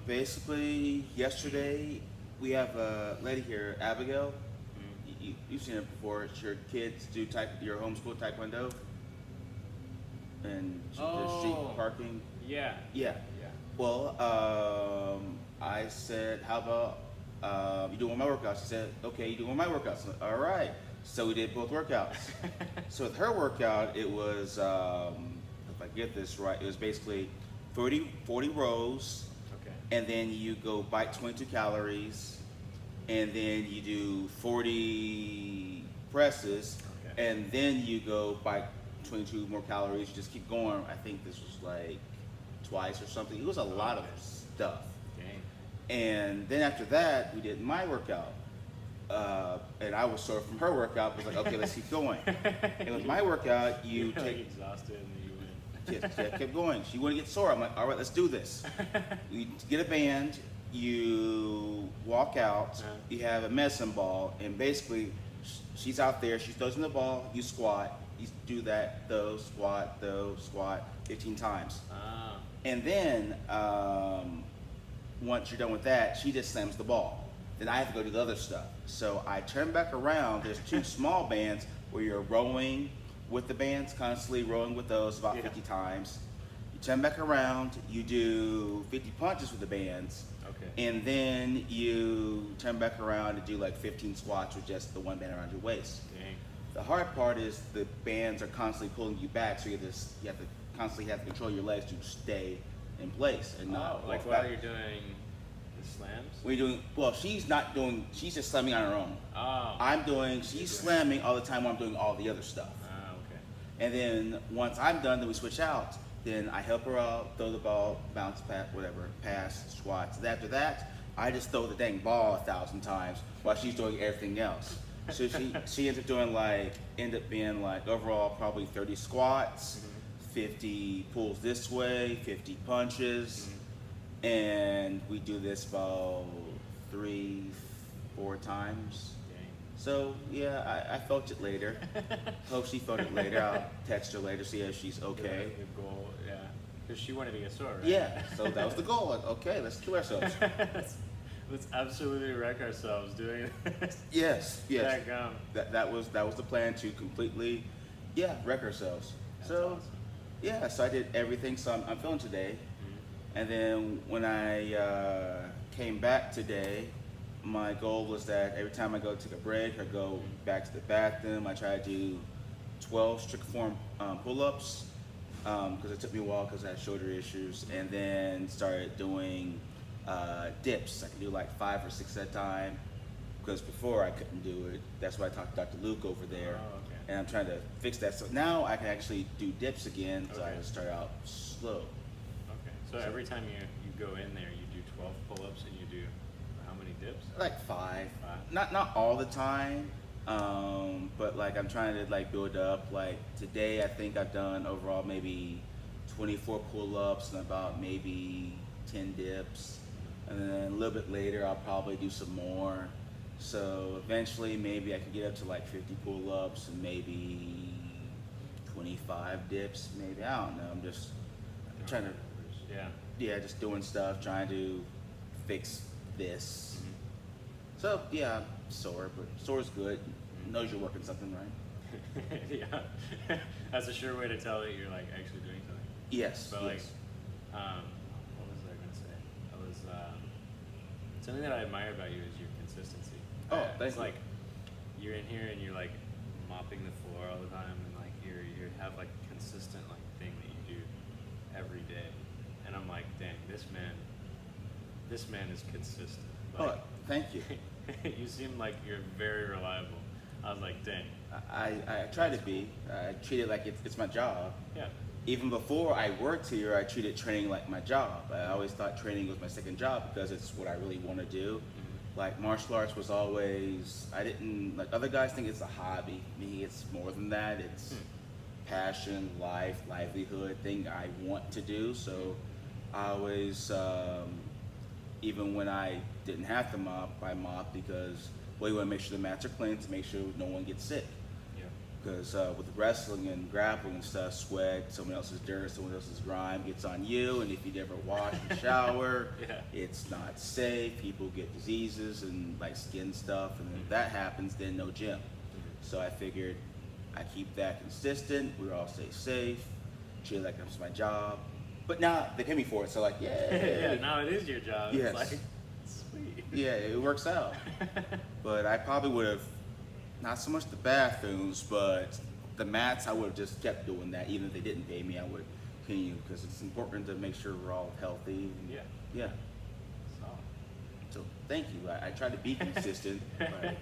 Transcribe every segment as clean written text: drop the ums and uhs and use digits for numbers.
Basically, yesterday we have a lady here, Abigail. You've seen it before. It's your kids do your homeschool taekwondo and the street Oh, parking. yeah, Yeah. yeah. Well, I said, how about you doing my workouts? She said, okay, you doing my workouts? I'm like, all right. So we did both workouts. So with her workout, it was, if I get this right, it was basically 40 rows, Okay. and then you go bite 22 calories, and then you do 40 presses, Okay. and then you go bite 22 more calories. You just keep going. I think this was like twice or something. It was a lot of Okay. stuff. Dang. And then after that, we did my workout. And I was sore from her workout. I was like, okay, let's keep going. And with my workout, you You're like take, exhausted and you win. kept going. She wouldn't get sore. I'm like, all right, let's do this. You get a band, you walk out, you have a medicine ball, and basically she's out there, she's throwing the ball, you squat, you do that, squat, 15 times. Ah, And then once you're done with that, she just slams the ball. Then I have to go do the other stuff. So I turn back around. There's two small bands where you're rowing with the bands, constantly rowing with those about 50 times. You turn back around, you do 50 punches with the bands, okay. and then you turn back around and do like 15 squats with just the one band around your waist. Dang. The hard part is the bands are constantly pulling you back, so you have to constantly have to control your legs to stay in place and not Oh, like walk while back. you're doing the slams? We're doing well. She's not doing. She's just slamming on her own. Oh. She's slamming all the time while I'm doing all the other stuff. Ah, okay. And then once I'm done, then we switch out. Then I help her out, throw the ball, bounce, whatever, pass, squats. And after that, I just throw the dang ball 1,000 times while she's doing everything else. So she ends up being like overall probably 30 squats, 50 pulls this way, 50 punches, and we do this about 3, 4 times. Dang. So yeah, I felt it later. Hope she felt it later. I'll text her later, see if she's okay. The goal, yeah. Because she wanted to get sore, right? Yeah, so that was the goal. Like, okay, let's kill ourselves. Let's absolutely wreck ourselves doing this. Yes. Dadgum. That was the plan, to completely, wreck ourselves. That's So awesome. yeah, so I did everything. So I'm feeling today. And then when I came back today, my goal was that every time I go take a break or go back to the bathroom, I try to do 12 strict form pull-ups, because it took me a while because I had shoulder issues, and then started doing dips. I can do like 5 or 6 at a time, because before I couldn't do it. That's why I talked to Dr. Luke over there. Oh, okay. And I'm trying to fix that. So now I can actually do dips again, so I Okay. just start out slow. Okay. So every time you go in there, you do 12 pull-ups and you do how many dips? Like 5. 5? Not all the time, but like I'm trying to like build up. Like today, I think I've done overall maybe 24 pull-ups and about maybe 10 dips, and then a little bit later I'll probably do some more. So eventually, maybe I can get up to like 50 pull-ups and maybe 25 dips. Maybe, I don't know. I'm just trying to, Yeah. just doing stuff, trying to fix this. So yeah, I'm sore, but sore's good. Knows you're working something right. Yeah. That's a sure way to tell that you're like actually doing something. Yes. But like, what was I gonna say? Something that I admire about you is your consistency. Oh, It's thank you. like you're in here and you're like mopping the floor all the time, and like you have like consistent like thing that you do every day, and I'm like, dang, this man is consistent. Oh, Like, thank you. you seem like you're very reliable. I was like, dang. I try to be. I treat it like it's my job. Yeah. Even before I worked here, I treated training like my job. I always thought training was my second job because it's what I really want to do. Like martial arts was always, I didn't, like other guys think it's a hobby. Me, it's more than that. It's passion, life, livelihood, thing I want to do. So I always, even when I didn't have to mop, I mopped because, well, you want to make sure the mats are clean to make sure no one gets sick. Yeah. Because with wrestling and grappling and stuff, sweat, someone else's dirt, someone else's grime gets on you, and if you never wash and shower, Yeah. it's not safe. People get diseases and like skin stuff, and if that happens, then no gym. So I figured I keep that consistent. We all stay safe. Treat it like it's my job. But now they pay me for it, so like, yeah. Yeah, now it is your job. Yes. It's like, sweet. Yeah, it works out. But I probably would have, not so much the bathrooms, but the mats, I would have just kept doing that. Even if they didn't pay me, I would continue because it's important to make sure we're all healthy. And, Yeah. Yeah. Solid. So thank you. I try to be consistent. But,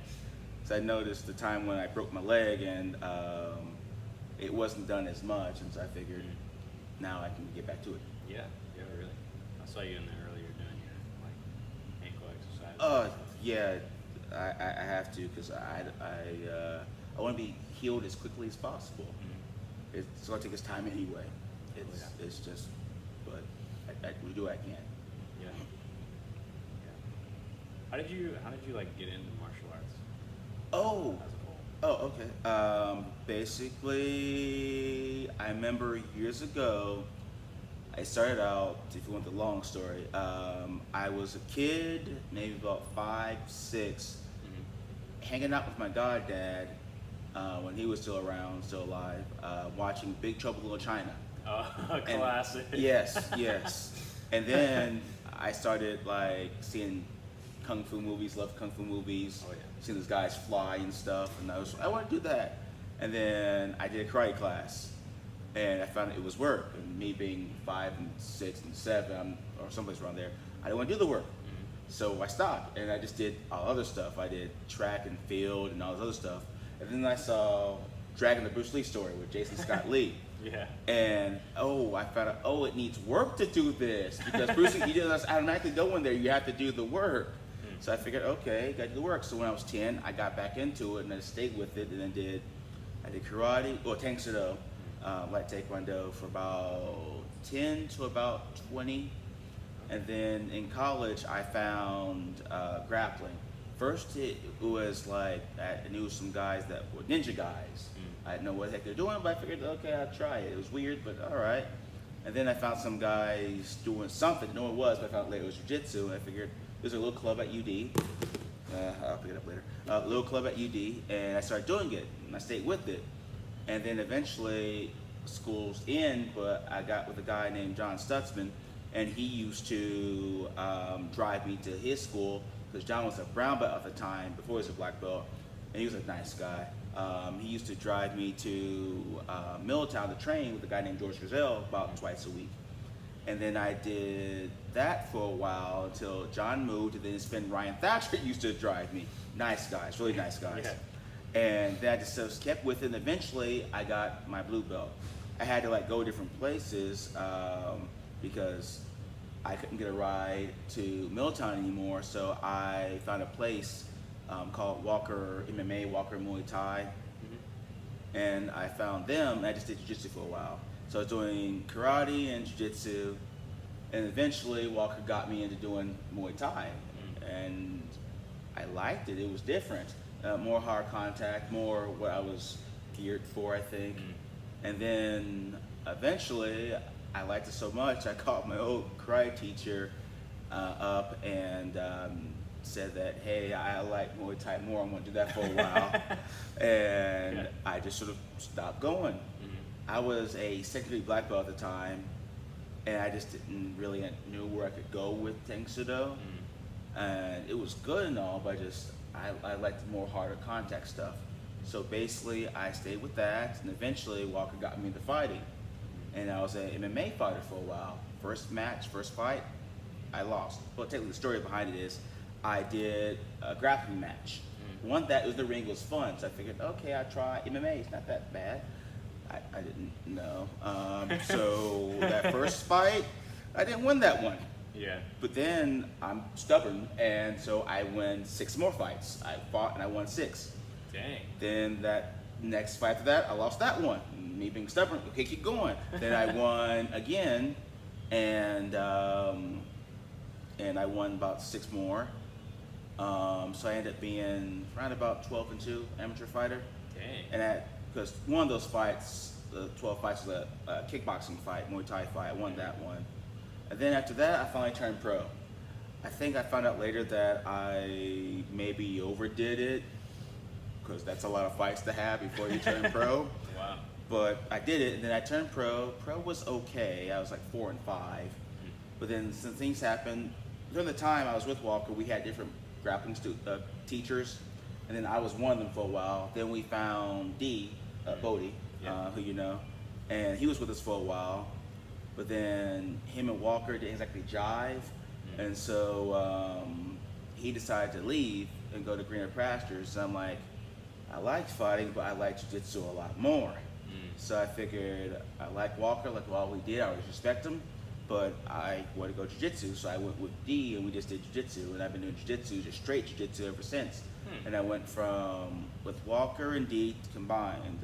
so I noticed the time when I broke my leg and it wasn't done as much, and so I figured now I can get back to it. Yeah, yeah, really. I saw you in there earlier doing your like ankle exercise. Yeah, I have to because I want to be healed as quickly as possible. It's going to take its time anyway. It's just, but I we do what I can. Yeah. Yeah. How did you like get into martial arts Oh, as a whole? okay. Basically, I remember years ago, I started out, if you want the long story, I was a kid, maybe about 5, 6, hanging out with my goddad when he was still around, still alive, watching Big Trouble in Little China. Oh, And- classic. Yes, yes. And then I started like seeing kung fu movies, loved kung fu movies, Oh, yeah. seeing those guys fly and stuff, and I want to do that. And then I did a karate class, and I found it was work. And me being 5 and 6 and 7, or someplace around there, I didn't want to do the work. So I stopped, and I just did all other stuff. I did track and field and all this other stuff. And then I saw Dragon the Bruce Lee story with Jason Scott Lee. Yeah. And I found out, it needs work to do this because Bruce Lee, he doesn't automatically go in there. You have to do the work. So I figured, okay, got to do the work. So when I was 10, I got back into it and I stayed with it, and then I did karate, Tang Soo Do, light taekwondo for about 10 to about 20. And then in college, I found grappling. First, it was like, I knew some guys that were ninja guys. I didn't know what the heck they're doing, but I figured, okay, I'll try it. It was weird, but all right. And then I found some guys doing something, I didn't know what it was, but I found later it was Jiu Jitsu, and I figured there's a little club at UD. I'll pick it up later. A little club at UD, and I started doing it, and I stayed with it. And then eventually, school's in, but I got with a guy named John Stutzman, and he used to drive me to his school, because John was a brown belt at the time, before he was a black belt, and he was a nice guy. He used to drive me to Milltown to train with a guy named George Gazelle about twice a week. And then I did that for a while until John moved, and then his friend Ryan Thatcher used to drive me. Nice guys, really nice guys. Yeah. And then I just kept with it, and eventually I got my blue belt. I had to like go different places because I couldn't get a ride to Milltown anymore, so I found a place called Walker MMA, Walker Muay Thai, and I found them, and I just did jiu-jitsu for a while. So I was doing karate and jiu-jitsu, and eventually Walker got me into doing Muay Thai, and I liked it. It was different, more hard contact, more what I was geared for, I think. And then eventually, I liked it so much, I called my old karate teacher up and said that, hey, I like Muay Thai more, I'm going to do that for a while. And Yeah. I just sort of stopped going. I was a secondary black belt at the time, and I just didn't really knew where I could go with Tang Soo Do. And it was good and all, but I liked the more harder contact stuff. So basically, I stayed with that, and eventually Walker got me into fighting. And I was an MMA fighter for a while. First fight, I lost. Well, technically the story behind it is, I did a grappling match. One that was the ring was fun, so I figured, okay, I'll try MMA. It's not that bad. I didn't know. So that first fight, I didn't win that one. Yeah. But then I'm stubborn, and so I win 6 more fights. I fought and I won 6. Dang. Then that next fight after that, I lost that one. Me being stubborn, okay, keep going. Then I won again, and I won about 6 more. So I ended up being around about 12-2 amateur fighter. Dang. And at because one of those fights, the 12 fights, was a kickboxing fight, Muay Thai fight. I won that one. And then after that, I finally turned pro. I think I found out later that I maybe overdid it, because that's a lot of fights to have before you turn pro. Wow. But I did it, and then I turned pro. Pro was okay. I was like 4 and 5. But then some things happened. During the time I was with Walker, we had different grappling teachers, and then I was one of them for a while. Then we found Bodie, who you know, and he was with us for a while. But then him and Walker didn't exactly jive, and so he decided to leave and go to greener pastures. And I'm like, I liked fighting, but I like jiu-jitsu a lot more. So I figured I like Walker, like all we did, I always respect him, but I want to go jiu-jitsu. So I went with D and we just did jiu-jitsu, and I've been doing jiu-jitsu, just straight jiu-jitsu ever since. And I went from, with Walker and D combined,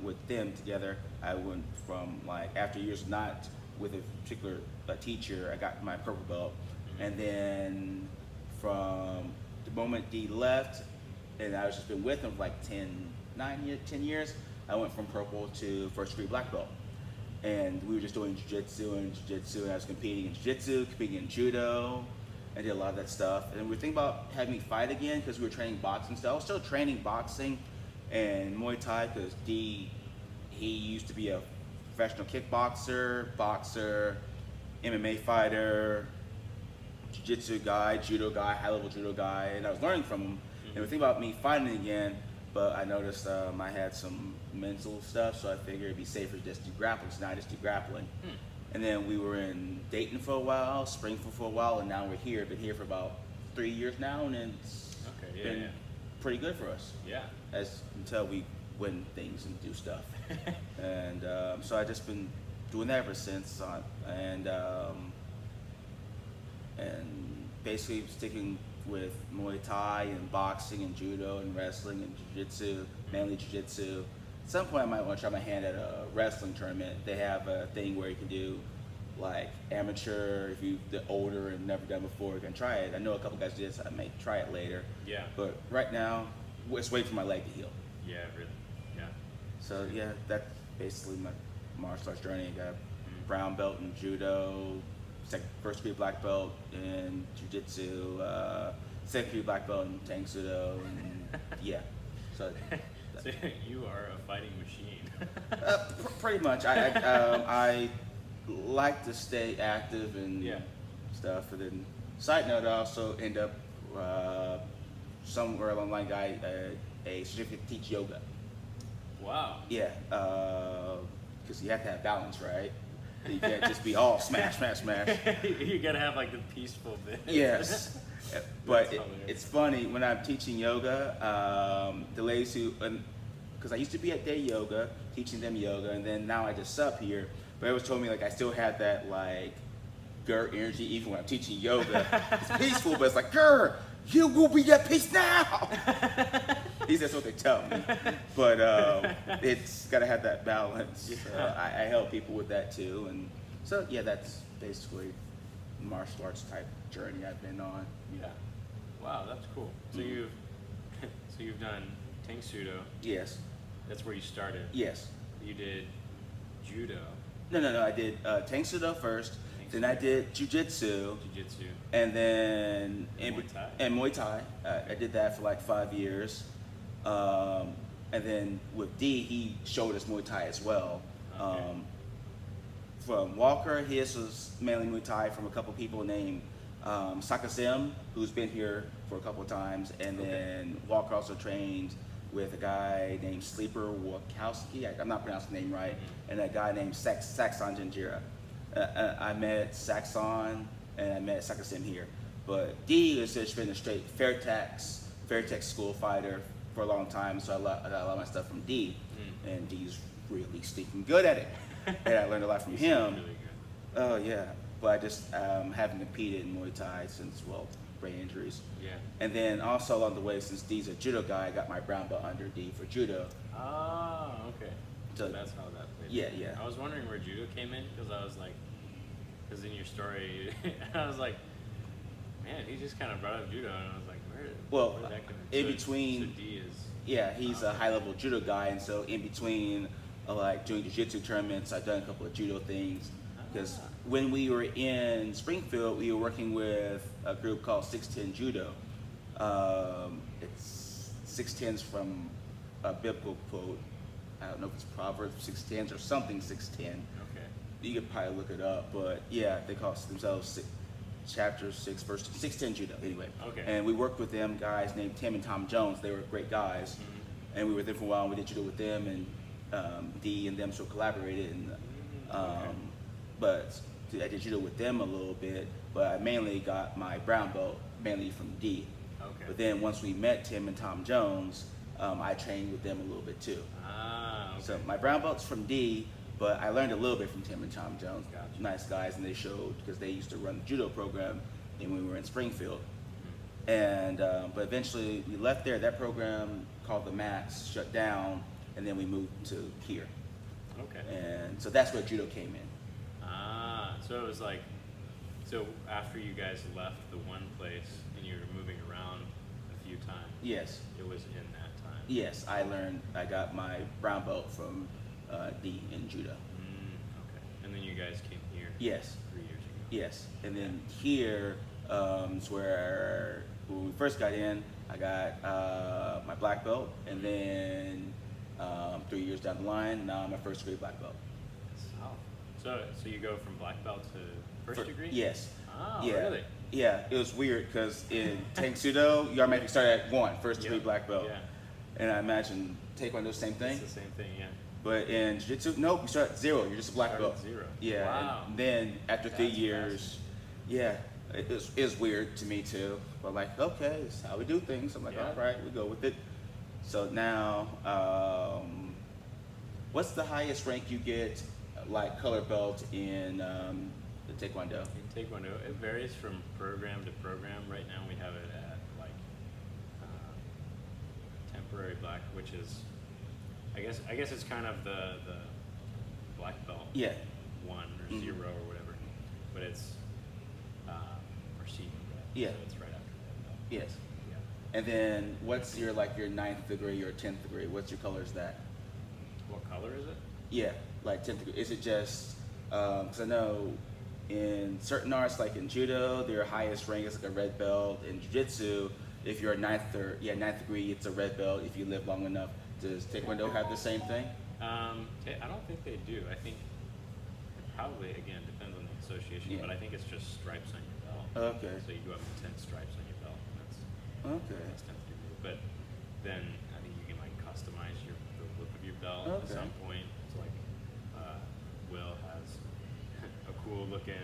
with them together, I went from, like, after years not with a particular teacher, I got my purple belt. And then from the moment D left, and I was just been with him for like 10 years, I went from purple to first degree black belt. And we were just doing jiu-jitsu, and I was competing in jiu-jitsu, competing in judo. I did a lot of that stuff. And we were thinking about having me fight again, because we were training boxing stuff. I was still training boxing and Muay Thai, because D, he used to be a professional kickboxer, boxer, MMA fighter, jiu-jitsu guy, judo guy, high-level judo guy, and I was learning from him. And we were thinking about me fighting again, but I noticed I had some mental stuff, so I figured it'd be safer to just do grappling, so now I just do grappling. And then we were in Dayton for a while, Springfield for a while, and now we're here. Been here for about 3 years now, and it's been pretty good for us. Yeah. Until we win things and do stuff. And so I've just been doing that ever since, and basically sticking with Muay Thai and boxing and judo and wrestling and jiu-jitsu, mainly jiu-jitsu. At some point I might want to try my hand at a wrestling tournament. They have a thing where you can do like amateur, if you're older and never done before, you can try it. I know a couple guys did, so I may try it later. Yeah. But right now, just waiting for my leg to heal. Yeah, really. Yeah. So yeah, that's basically my martial arts journey. I got a brown belt in judo, first degree black belt in jiu-jitsu, second degree black belt in tang sudo, and yeah. So you are a fighting machine. Pretty much. I like to stay active and stuff. And then, side note, I also end up somewhere along the line, a certificate to teach yoga. Wow. Yeah, because you have to have balance, right? You can't just be all smash, smash, smash. You gotta have like the peaceful bit. Yes. But it's funny, when I'm teaching yoga, the ladies who, because I used to be at day yoga, teaching them yoga, and then now I just sub here, but they always told me like I still had that like grr energy even when I'm teaching yoga. It's peaceful, but it's like, grr, you will be at peace now. At least that's what they tell me. But it's got to have that balance. I help people with that too. And so, yeah, that's basically the martial arts type journey I've been on. Yeah. Wow, that's cool. So you've done Tang Sudo. Yes. That's where you started. Yes. You did judo. No. I did Tang Sudo first. Then I did Jiu-Jitsu. Jiu-Jitsu. And then Muay Thai. And Muay Thai. I did that for like 5 years. And then with D, he showed us Muay Thai as well. Okay. From Walker, his was mainly Muay Thai from a couple people named Sakasim, who's been here for a couple of times. And then Walker also trained with a guy named Sleeper Wachowski, I'm not pronouncing the name right, and a guy named Saxon Janjira. I met Saxon and I met Sakasim here. But D has just been a straight Fairtex school fighter for a long time, so I got a lot of my stuff from D, and D's really stinking good at it. And I learned a lot from him. Really good. Oh yeah, but I just haven't competed in Muay Thai since, well, brain injuries. Yeah. And then also along the way, since D's a judo guy, I got my brown belt under D for judo. Oh, okay. So that's how that played. Yeah. I was wondering where judo came in, because I was like, because in your story, I was like, man, he just kind of brought up judo, and I was like, where'd that come in? In between, so D is Yeah, he's a Okay. high-level judo guy, and so in between, like doing jiu-jitsu tournaments, I've done a couple of judo things. Because Ah. when we were in Springfield, we were working with a group called 610 Judo. It's 610s from a biblical quote. I don't know if it's Proverbs 610s or something 610. Okay. You could probably look it up, but yeah, they call themselves chapter 6, verse 610 Judo. Anyway, Okay. and we worked with them guys named Tim and Tom Jones. They were great guys, and we were there for a while. And we did judo with them, and D and them sort of collaborated. And Okay. but I did judo with them a little bit, but I mainly got my brown belt mainly from D. Okay. But then once we met Tim and Tom Jones, I trained with them a little bit too. Ah. Okay. So my brown belt's from D, but I learned a little bit from Tim and Tom Jones. Gotcha. Nice guys, and they showed because they used to run the judo program, and we were in Springfield. And but eventually we left there. That program called the Max shut down, and then we moved to here. Okay. And so that's where judo came in. Ah, so it was like, so after you guys left the one place and you were moving around a few times, Yes, it was in that time. yes. I got my brown belt from D in judo. Okay. And then you guys came here. Yes. 3 years ago. Yes, and then here is where when we first got in, I got my black belt, and then 3 years down the line, now I'm a first degree black belt. So you go from black belt to first degree? Yes. Oh, Yeah. really? Yeah, it was weird because in Tank Sudo, you automatically start at one, first degree Yeah. black belt. Yeah. And I imagine Taekwondo, same thing. It's the same thing, yeah. But in Jiu Jitsu, nope, you start at 0, you're just a black Start belt. at 0. Yeah. Wow. And then after 3 That's years, yeah, it was weird to me too. But like, okay, it's how we do things. I'm like, Yeah. all right, we go with it. So now, what's the highest rank you get, like color belt in the Taekwondo? In Taekwondo, it varies from program to program. Right now we have it at like temporary black, which is, I guess it's kind of the black belt Yeah. 1 or Mhm. 0 or whatever, but it's or C, Yeah. so it's right after that belt. Yes. Yeah. And then what's your like your 9th degree or 10th degree? What's your color is that? What color is it? Yeah, like 10th degree. Is it just, because I know in certain arts, like in judo, their highest rank is like a red belt. In jiu-jitsu, if you're a 9th degree, it's a red belt if you live long enough. Does Taekwondo have the same thing? I don't think they do. I think it probably, again, depends on the association, Yeah. but I think it's just stripes on your belt. Okay. So you go up to 10 stripes on your belt. Okay. That's 10th degree. But then I think you can like customize the look of your belt at Okay. some point. So like Will has a cool looking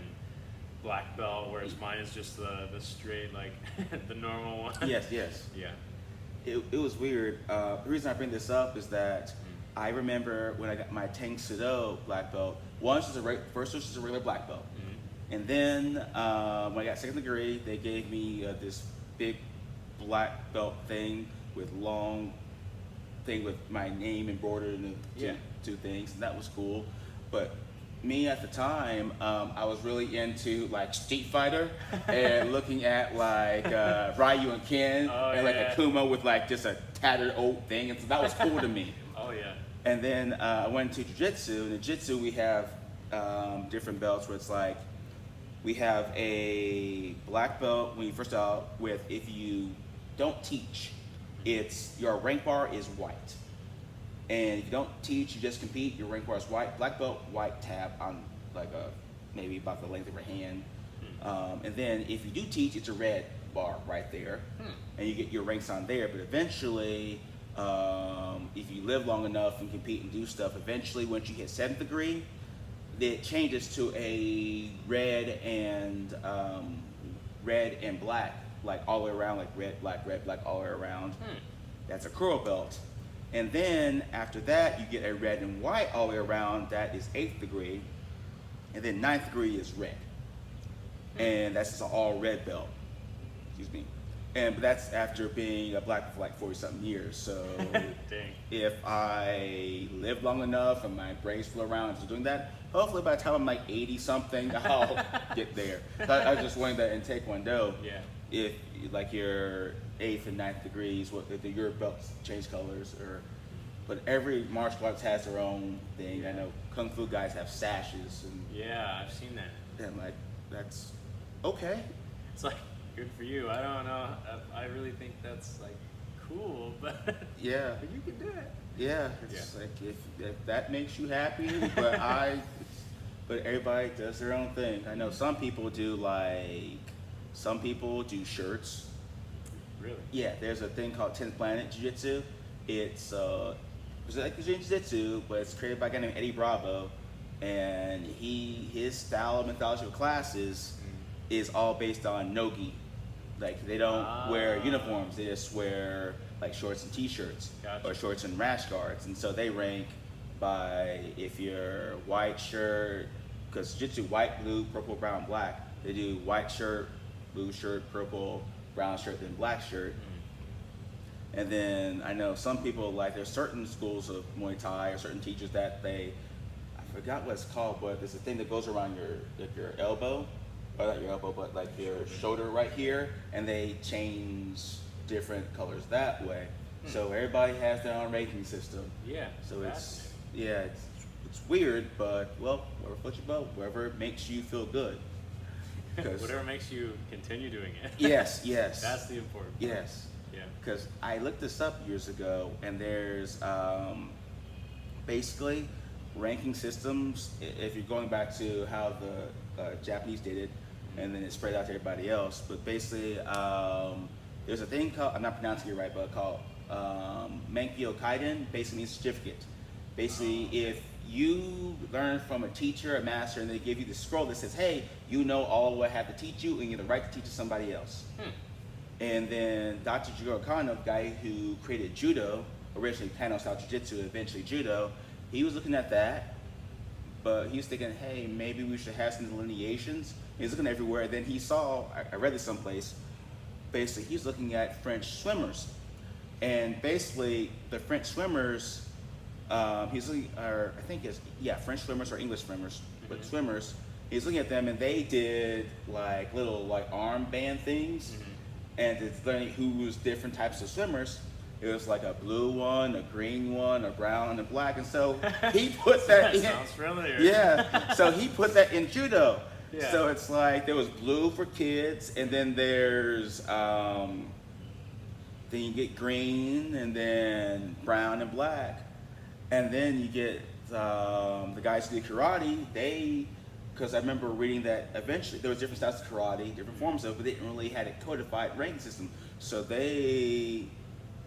black belt, whereas mine is just the straight like the normal one. Yes, yes. Yeah. It was weird. The reason I bring this up is that I remember when I got my Tang Sudo black belt, first was just a regular black belt. Mm-hmm. And then when I got 2nd degree, they gave me this big black belt thing with long thing with my name embroidered in the Yeah. two things, and that was cool. But me at the time, I was really into like Street Fighter and looking at like Ryu and Ken Oh, and like yeah. Akuma with like just a tattered old thing, and so that was cool to me. Oh yeah. And then I went to Jiu-Jitsu, and in Jiu-Jitsu we have different belts where it's like, we have a black belt when you first out with, if you don't teach, your rank bar is white. And if you don't teach, you just compete, your rank bar is white. Black belt, white tab on like maybe about the length of your hand. And then if you do teach, it's a red bar right there. And you get your ranks on there. But eventually, if you live long enough and compete and do stuff, eventually once you hit 7th degree, it changes to a red and black, like all the way around, like red, black all the way around. That's a curl belt. And then after that, you get a red and white all the way around. That is 8th degree. And then 9th degree is red. And that's just an all red belt. Excuse me. But that's after being a black belt for like 40 something years. So Dang. if I live long enough and my brain's still around to doing that, hopefully by the time I'm like 80 something, I'll get there. So I was just wanting that in Taekwondo. Yeah. If like your 8th and 9th degrees, what if your belts change colors, or but every martial arts has their own thing. I know kung fu guys have sashes, and Yeah, I've seen that. I'm like, that's okay. It's like, good for you. I don't know. I really think that's like cool, but Yeah. but you can do it. Yeah, it's like if that makes you happy, but everybody does their own thing. I know some people do shirts. Really? Yeah, there's a thing called 10th Planet Jiu Jitsu. It's like the Jiu Jitsu, but it's created by a guy named Eddie Bravo, and his style of methodology of classes is all based on nogi. Like they don't wear uniforms; they just wear like shorts and t-shirts, Gotcha. or shorts and rash guards. And so they rank by if you're white shirt, because Jiu-Jitsu white, blue, purple, brown, black. They do white shirt, blue shirt, purple, brown shirt, then black shirt. And then I know some people, like there's certain schools of Muay Thai or certain teachers that I forgot what it's called, but there's a thing that goes around your elbow, or not your elbow, but like your shoulder right here, and they change different colors that way. So everybody has their own ranking system. Yeah. So it's weird, but well, whatever floats your boat, wherever makes you feel good. Whatever makes you continue doing it. Yes. That's the important part. Yes. Yeah. Because I looked this up years ago, and there's basically ranking systems. If you're going back to how the Japanese did it, and then it spread out to everybody else. But basically, there's a thing called, I'm not pronouncing it right, but called Menkyo Kaiden. Basically means certificate. Basically, if you learn from a teacher, a master, and they give you the scroll that says, hey, you know all what I have to teach you, and you have the right to teach to somebody else. And then Dr. Jigoro Kano, the guy who created Judo, originally Kano style Jiu-Jitsu, eventually Judo, he was looking at that, but he was thinking, hey, maybe we should have some delineations. He was looking everywhere, then he saw, I read this someplace, basically he's looking at French swimmers. And basically the French swimmers, he's looking, or I think it's, French swimmers or English swimmers, but swimmers, he's looking at them and they did like little like armband things. And it's learning who was different types of swimmers. It was like a blue one, a green one, a brown, and a black. And so he put that in. Sounds familiar. Yeah. So he put that in judo. Yeah. So it's like there was blue for kids, and then there's then you get green, and then brown and black, and then you get the guys who did karate. Because I remember reading that eventually there was different styles of karate, different forms of it, but they didn't really had a codified ranking system. So the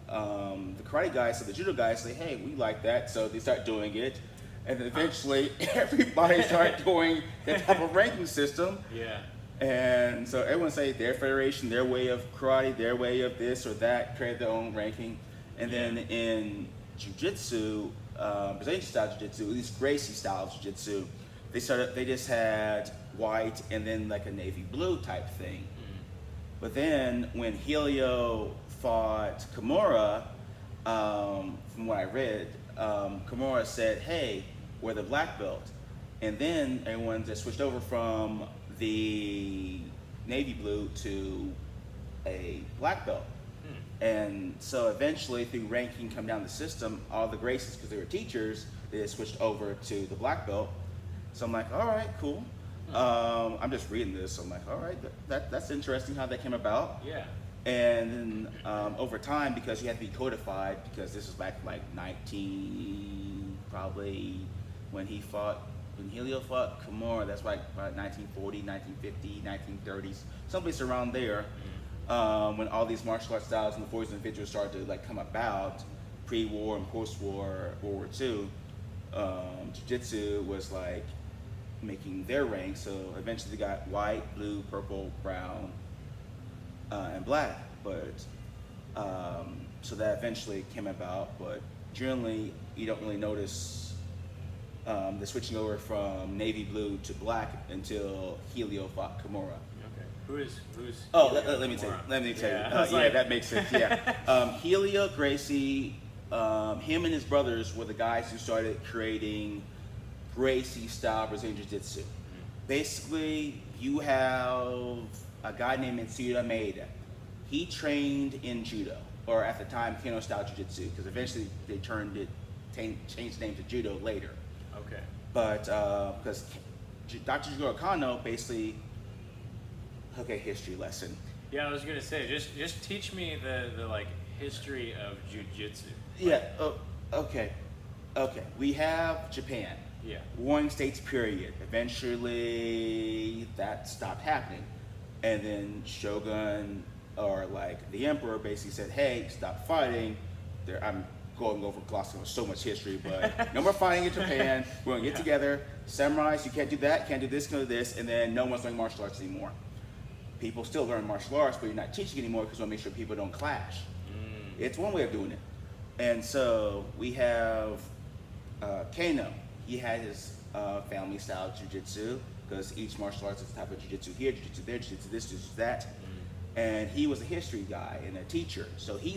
karate guys, so the judo guys say, hey, we like that. So they start doing it. And then eventually everybody started doing that type of ranking system. Yeah. And so everyone say their federation, their way of karate, their way of this or that, create their own ranking. And then in Jiu-Jitsu, Brazilian style Jiu-Jitsu, at least Gracie style Jiu-Jitsu, they just had white and then like a navy blue type thing. But then when Helio fought Kimura, from what I read, Kimura said, hey, we're the black belt. And then everyone just switched over from the navy blue to a black belt. And so eventually through ranking come down the system, all the Gracies, because they were teachers, they just switched over to the black belt. So I'm like, all right, cool. I'm just reading this. So I'm like, all right, that's interesting how that came about. Yeah. And then over time, because you had to be codified, because this was back like 19, probably when Helio fought Kimura, that's like about 1940, 1950, 1930s, someplace around there, when all these martial arts styles in the 40s and 50s started to like come about, pre-war and post-war, World War II, Jiu-Jitsu was like making their rank. So eventually they got white, blue, purple, brown, and black. But so that eventually came about. But generally, you don't really notice the switching over from navy blue to black until Helio fought Kimura. Okay. Who's? Oh, Helio let me tell you. Kimura? Let me tell Yeah, you. I was Yeah, like- that makes sense. Yeah. Helio Gracie, him and his brothers were the guys who started creating Gracie style Brazilian Jiu-Jitsu. Basically, you have a guy named Mitsuda Maeda. He trained in judo, or at the time, Kano style Jiu-Jitsu, because eventually they changed the name to judo later. Okay. But because Dr. Jigoro Kano basically, okay, history lesson. Yeah, I was gonna say, just teach me the like history of jujitsu. Yeah. Okay. We have Japan. Yeah. Warring States period. Eventually, that stopped happening, and then Shogun, or like the Emperor, basically said, "Hey, stop fighting." I'm going over glossing on so much history, but no more fighting in Japan. We're gonna get together. Samurais, you can't do that. Can't do this. Can't do this. And then no one's learning martial arts anymore. People still learn martial arts, but you're not teaching anymore because we want to make sure people don't clash. It's one way of doing it. And so we have Kano. He had his family style jiu-jitsu, because each martial arts is a type of jiu-jitsu here, jiu-jitsu there, jiu-jitsu this, jiu-jitsu that. And he was a history guy and a teacher. So he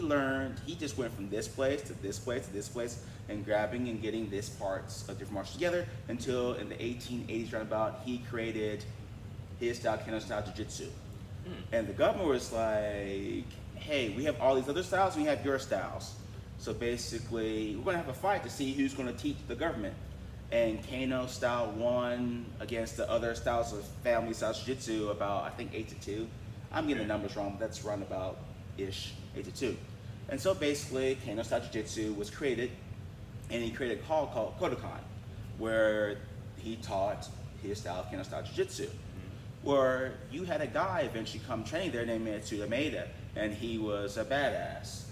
just went from this place to this place to this place, and grabbing and getting this parts of different martials together until in the 1880s roundabout, he created his style, Kano style jiu-jitsu. And the government was like, hey, we have all these other styles, and we have your styles. So basically, we're gonna have a fight to see who's gonna teach the government. And Kano style won against the other styles of family style jiu-jitsu about, I think, 8-2. I'm getting the numbers wrong, but that's roundabout-ish, 8-2. And so basically, Kano style jiu-jitsu was created, and he created a hall called Kodokan, where he taught his style of Kano style jiu-jitsu. Where you had a guy eventually come training there named Mitsuda Maeda, and he was a badass.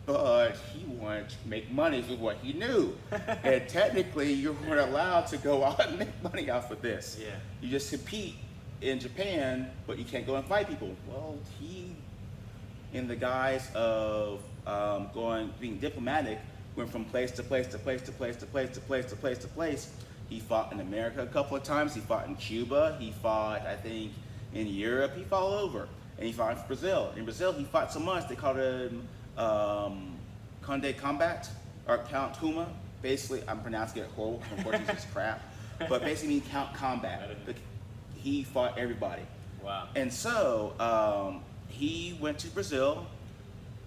But he wanted to make money with what he knew. And technically, you weren't allowed to go out and make money off of this. Yeah. You just compete in Japan, but you can't go and fight people. Well, he, in the guise of being diplomatic, went from place to place to place to place to place to place to place to place. He fought in America a couple of times. He fought in Cuba. He fought, I think, in Europe. He fought all over. And he fought in Brazil. In Brazil, he fought so much, they called him Conde Combat, or Count Kuma. Basically, I'm pronouncing it horrible, because Portuguese is crap. But basically means Count Combat. He fought everybody. Wow. And so he went to Brazil,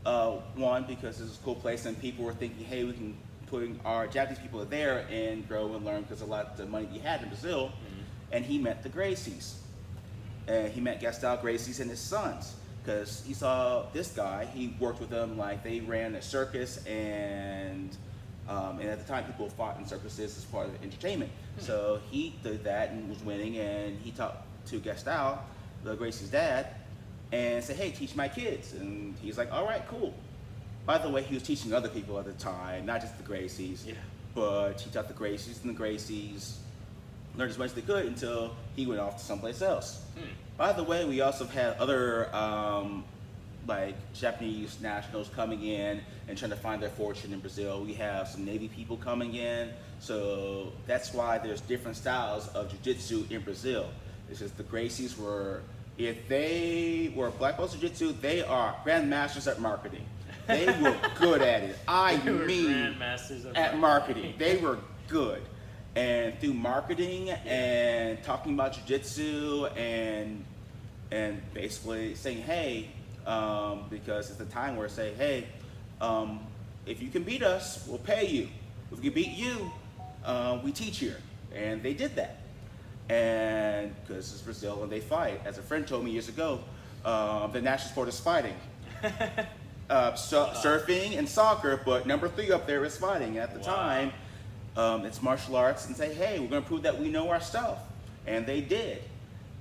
one, because it's a cool place, and people were thinking, hey, we can put our Japanese people there and grow and learn, because a lot of the money he had in Brazil. And he met the Gracies. And he met Gastal Gracie's and his sons, because he saw this guy. He worked with them, like they ran a circus, and at the time people fought in circuses as part of entertainment. So he did that and was winning, and he talked to Gastal, the Gracie's dad, and said, hey, teach my kids. And he's like, all right, cool. By the way, he was teaching other people at the time, not just the Gracies. Yeah. But he taught the Gracies, and the Gracies learned as much as they could until he went off to someplace else. By the way, we also have had other like Japanese nationals coming in and trying to find their fortune in Brazil. We have some Navy people coming in, so that's why there's different styles of jiu-jitsu in Brazil. It's just the Gracies if they were black belt jiu-jitsu, they are grandmasters at marketing. They were good at it. Grandmasters at marketing. They were good. And through marketing and talking about jiu-jitsu and basically saying, hey, because it's the time where say, hey, if you can beat us, we'll pay you. If we can beat you, we teach here. And they did that. And because it's Brazil and they fight. As a friend told me years ago, the national sport is fighting. Surfing and soccer, but number 3 up there is fighting. At the time, it's martial arts, and say, hey, we're going to prove that we know our stuff. And they did.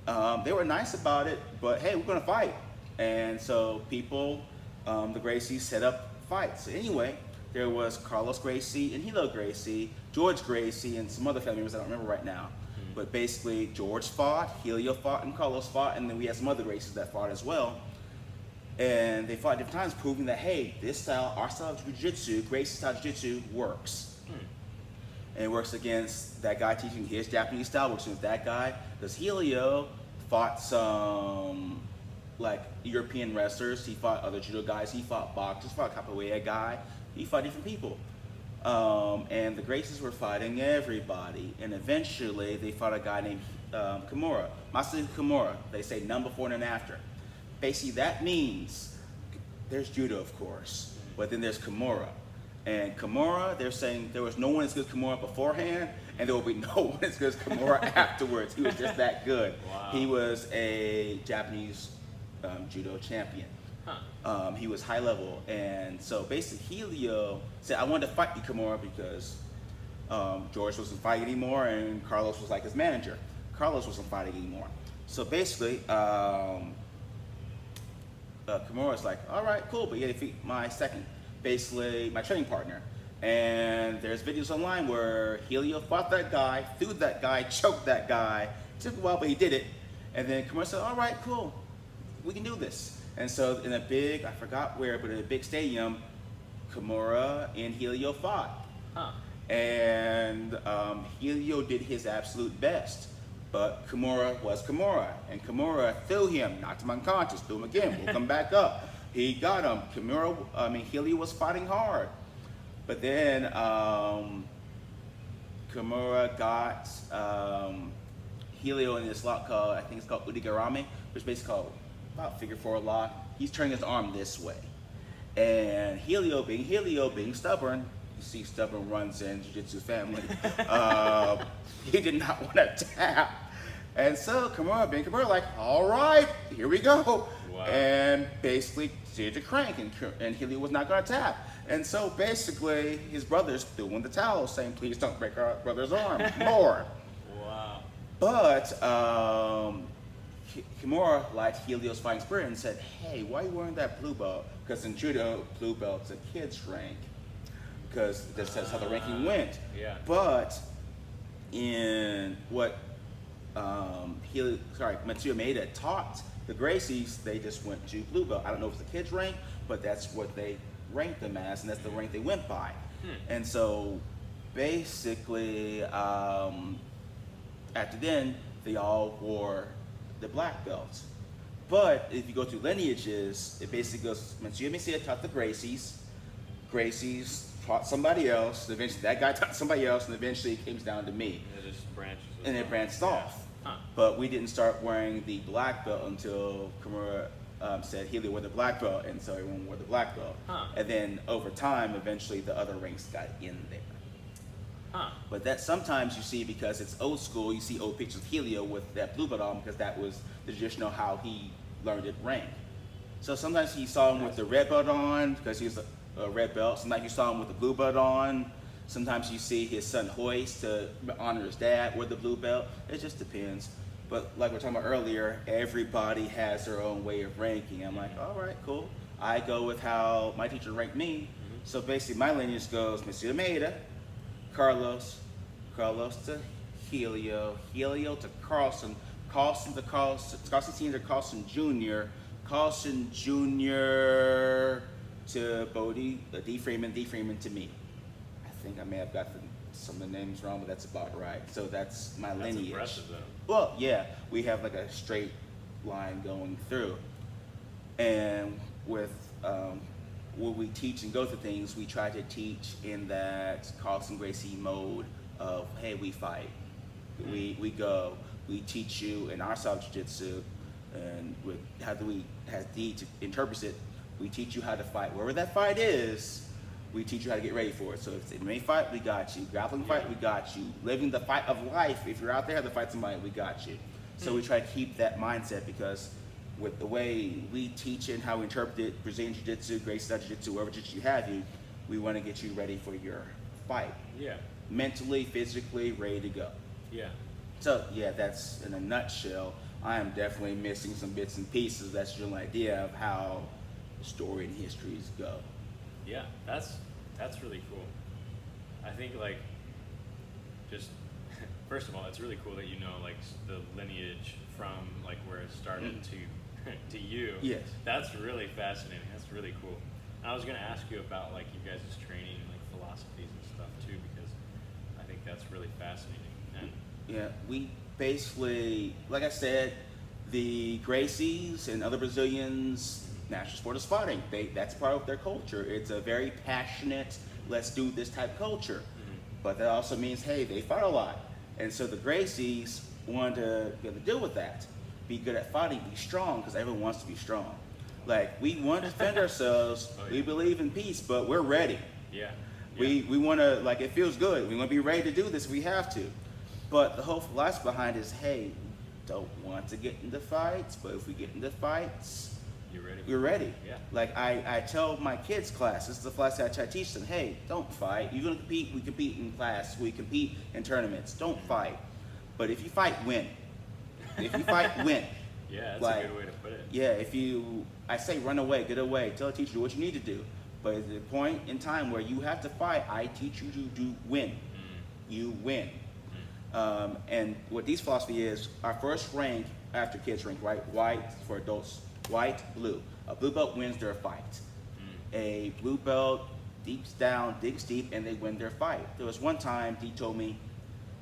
They were nice about it, but hey, we're going to fight. And so people, the Gracies, set up fights. Anyway, there was Carlos Gracie and Helio Gracie, George Gracie, and some other family members I don't remember right now. But basically, George fought, Helio fought, and Carlos fought, and then we had some other Gracies that fought as well. And they fought different times, proving that, hey, this style, our style of jiu-jitsu, Gracie style jiu-jitsu, works. And it works against that guy teaching his Japanese style, works against that guy, because Helio fought some like European wrestlers. He fought other judo guys. He fought boxers. Fought a capoeira guy. He fought different people. And the Gracies were fighting everybody. And eventually, they fought a guy named Kimura, Masaru Kimura. They say none before, none after. Basically, that means there's judo, of course, but then there's Kimura. And Kimura, they're saying there was no one as good as Kimura beforehand, and there will be no one as good as Kimura afterwards. He was just that good. Wow. He was a Japanese judo champion. Huh. He was high level, and so basically Helio said, I wanted to fight you, Kimura, because George wasn't fighting anymore, and Carlos was like his manager. Carlos wasn't fighting anymore. So basically, Kimura's like, all right, cool, but you gotta defeat my second, basically my training partner. And there's videos online where Helio fought that guy, threw that guy, choked that guy. It took a while, but he did it. And then Kimura said, all right, cool, we can do this. And so in a big, I forgot where, but in a big stadium, Kimura and Helio fought. Huh. And Helio did his absolute best. But Kimura was Kimura. And Kimura threw him, knocked him unconscious, threw him again, woke him back up. He got him. Helio was fighting hard. But then Kimura got Helio in this lock called, I think it's called Udigarame, which is basically called about figure four lock. He's turning his arm this way. And Helio being stubborn, you see stubborn runs in Jiu Jitsu family, he did not want to tap. And so Kimura like, all right, here we go. Wow. And basically did the crank, and Helio was not going to tap. And so basically his brothers threw in the towel saying, please don't break our brother's arm more. Wow. But Kimura liked Helio's fighting spirit and said, hey, why are you wearing that blue belt? Because in judo, blue belt's a kid's rank. Because that's how the ranking went. Yeah. But in what Matsuya Maeda taught the Gracies, they just went to blue belt. I don't know if it's a kid's rank, but that's what they ranked them as, and that's the rank they went by. And so basically, after then, they all wore the black belts. But if you go through lineages, it basically goes, Matsuya Maeda taught the Gracies, Gracies taught somebody else, and eventually that guy taught somebody else, and eventually it came down to me. And it just branches. And it branched off. Huh. But we didn't start wearing the black belt until Kimura said Helio wore the black belt, and so everyone wore the black belt. Huh. And then over time, eventually the other ranks got in there. Huh. But that sometimes you see, because it's old school, you see old pictures of Helio with that blue belt on, because that was the traditional how he learned it rank. So sometimes you saw him with the red belt on, because he was a red belt. Sometimes you saw him with the blue belt on. Sometimes you see his son hoist to honor his dad with the blue belt. It just depends. But like we were talking about earlier, everybody has their own way of ranking. I'm like, all right, cool. I go with how my teacher ranked me. So basically my lineage goes Matsuya Maeda, Carlos to Helio, Helio to Carlson, Carlson Sr. to Carlson Jr., Carlson Jr. to Bodie, D. Freeman to me. I think I may have got some of the names wrong, but that's about right. So that's my lineage. That's impressive, though. Well, yeah, we have like a straight line going through. And with when we teach and go through things, we try to teach in that Carlson Gracie mode of, hey, we fight. We go. We teach you in our style of jiu-jitsu, and with how do we, as D to interpret it, we teach you how to fight. Wherever that fight is, we teach you how to get ready for it. So if it's a MMA fight, we got you. Grappling fight, we got you. Living the fight of life, if you're out there to fight somebody, we got you. So we try to keep that mindset, because with the way we teach and how we interpret it, Brazilian Jiu-Jitsu, Gracie style Jiu-Jitsu, wherever Jiu-Jitsu you have you, we want to get you ready for your fight. Yeah. Mentally, physically, ready to go. Yeah. So yeah, that's in a nutshell. I am definitely missing some bits and pieces. That's your idea of how the story and histories go. Yeah, that's really cool. I think like just first of all, it's really cool that you know like the lineage from like where it started to you. Yes. That's really fascinating. That's really cool. And I was gonna ask you about like you guys' training and like philosophies and stuff too, because I think that's really fascinating. And yeah, we basically, like I said, The Gracies and other Brazilians, national sport is fighting. That's part of their culture. It's a very passionate, let's do this type culture. But that also means, hey, they fight a lot. And so the Gracies wanted to be able to deal with that. Be good at fighting, be strong, because everyone wants to be strong. Like, we want to defend ourselves, Oh, yeah. we believe in peace, but we're ready. Yeah. We want to, like, it feels good. We want to be ready to do this if we have to. But the whole philosophy behind is, hey, don't want to get into fights, but if we get into fights, You're ready. you're ready. Yeah. Like, I tell my kids' class, this is the philosophy I try to teach them, hey, don't fight. You're going to compete, we compete in class, we compete in tournaments. Don't fight. But if you fight, win. If you fight, win. Yeah, that's Like, a good way to put it. Yeah, I say run away, get away, tell the teacher what you need to do. But at the point in time where you have to fight, I teach you to do win. You win. And what these philosophy is, our first rank after kids rank, right? White for adults, white, blue. A blue belt wins their fight. A blue belt deeps down, digs deep, and they win their fight. There was one time he told me,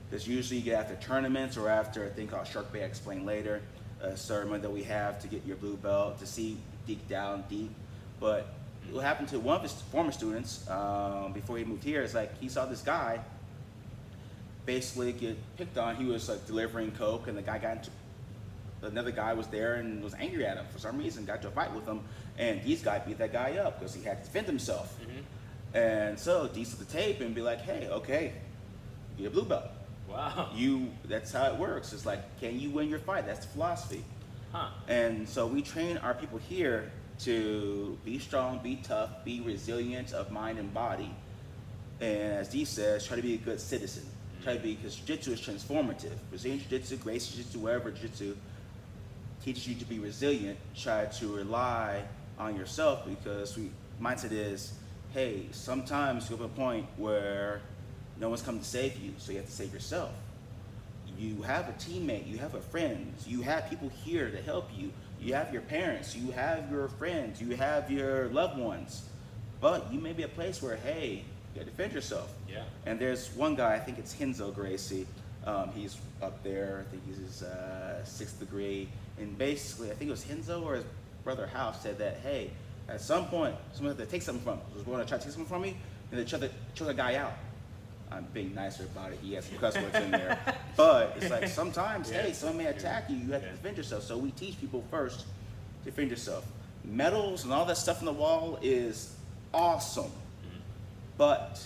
because usually you get after tournaments or after a thing called Shark Bay, I explain later, a ceremony that we have to get your blue belt, to see deep down deep. But what happened to one of his former students before he moved here is like he saw this guy basically get picked on. He was like delivering coke, and the guy another guy was there and was angry at him for some reason, got into a fight with him, and these guy beat that guy up because he had to defend himself. And so D's to the tape and be like, hey, okay, get a blue belt. Wow. That's how it works. It's like, can you win your fight? That's the philosophy. Huh. And so we train our people here to be strong, be tough, be resilient of mind and body. And as Dee says, try to be a good citizen. Try to be, because Jiu-Jitsu is transformative. Brazilian Jiu-Jitsu, Gracie Jiu-Jitsu, wherever Jiu-Jitsu teaches you to be resilient. Try to rely on yourself, because mindset is, hey, sometimes you have a point where no one's coming to save you, so you have to save yourself. You have a teammate, you have a friend, you have people here to help you. You have your parents, you have your friends, you have your loved ones. But you may be a place where, hey, you gotta defend yourself. Yeah. And there's one guy, I think it's Henzo Gracie. He's up there, I think he's his 6th degree. And basically, I think it was Henzo or his brother House said that, hey, at some point, someone had to take something from him. Was going to try to take something from me, and they choke the guy out. I'm being nicer about it. He has some cuss words in there. But it's like sometimes, hey, someone may attack you. You have to defend yourself. So we teach people first, defend yourself. Medals and all that stuff on the wall is awesome. But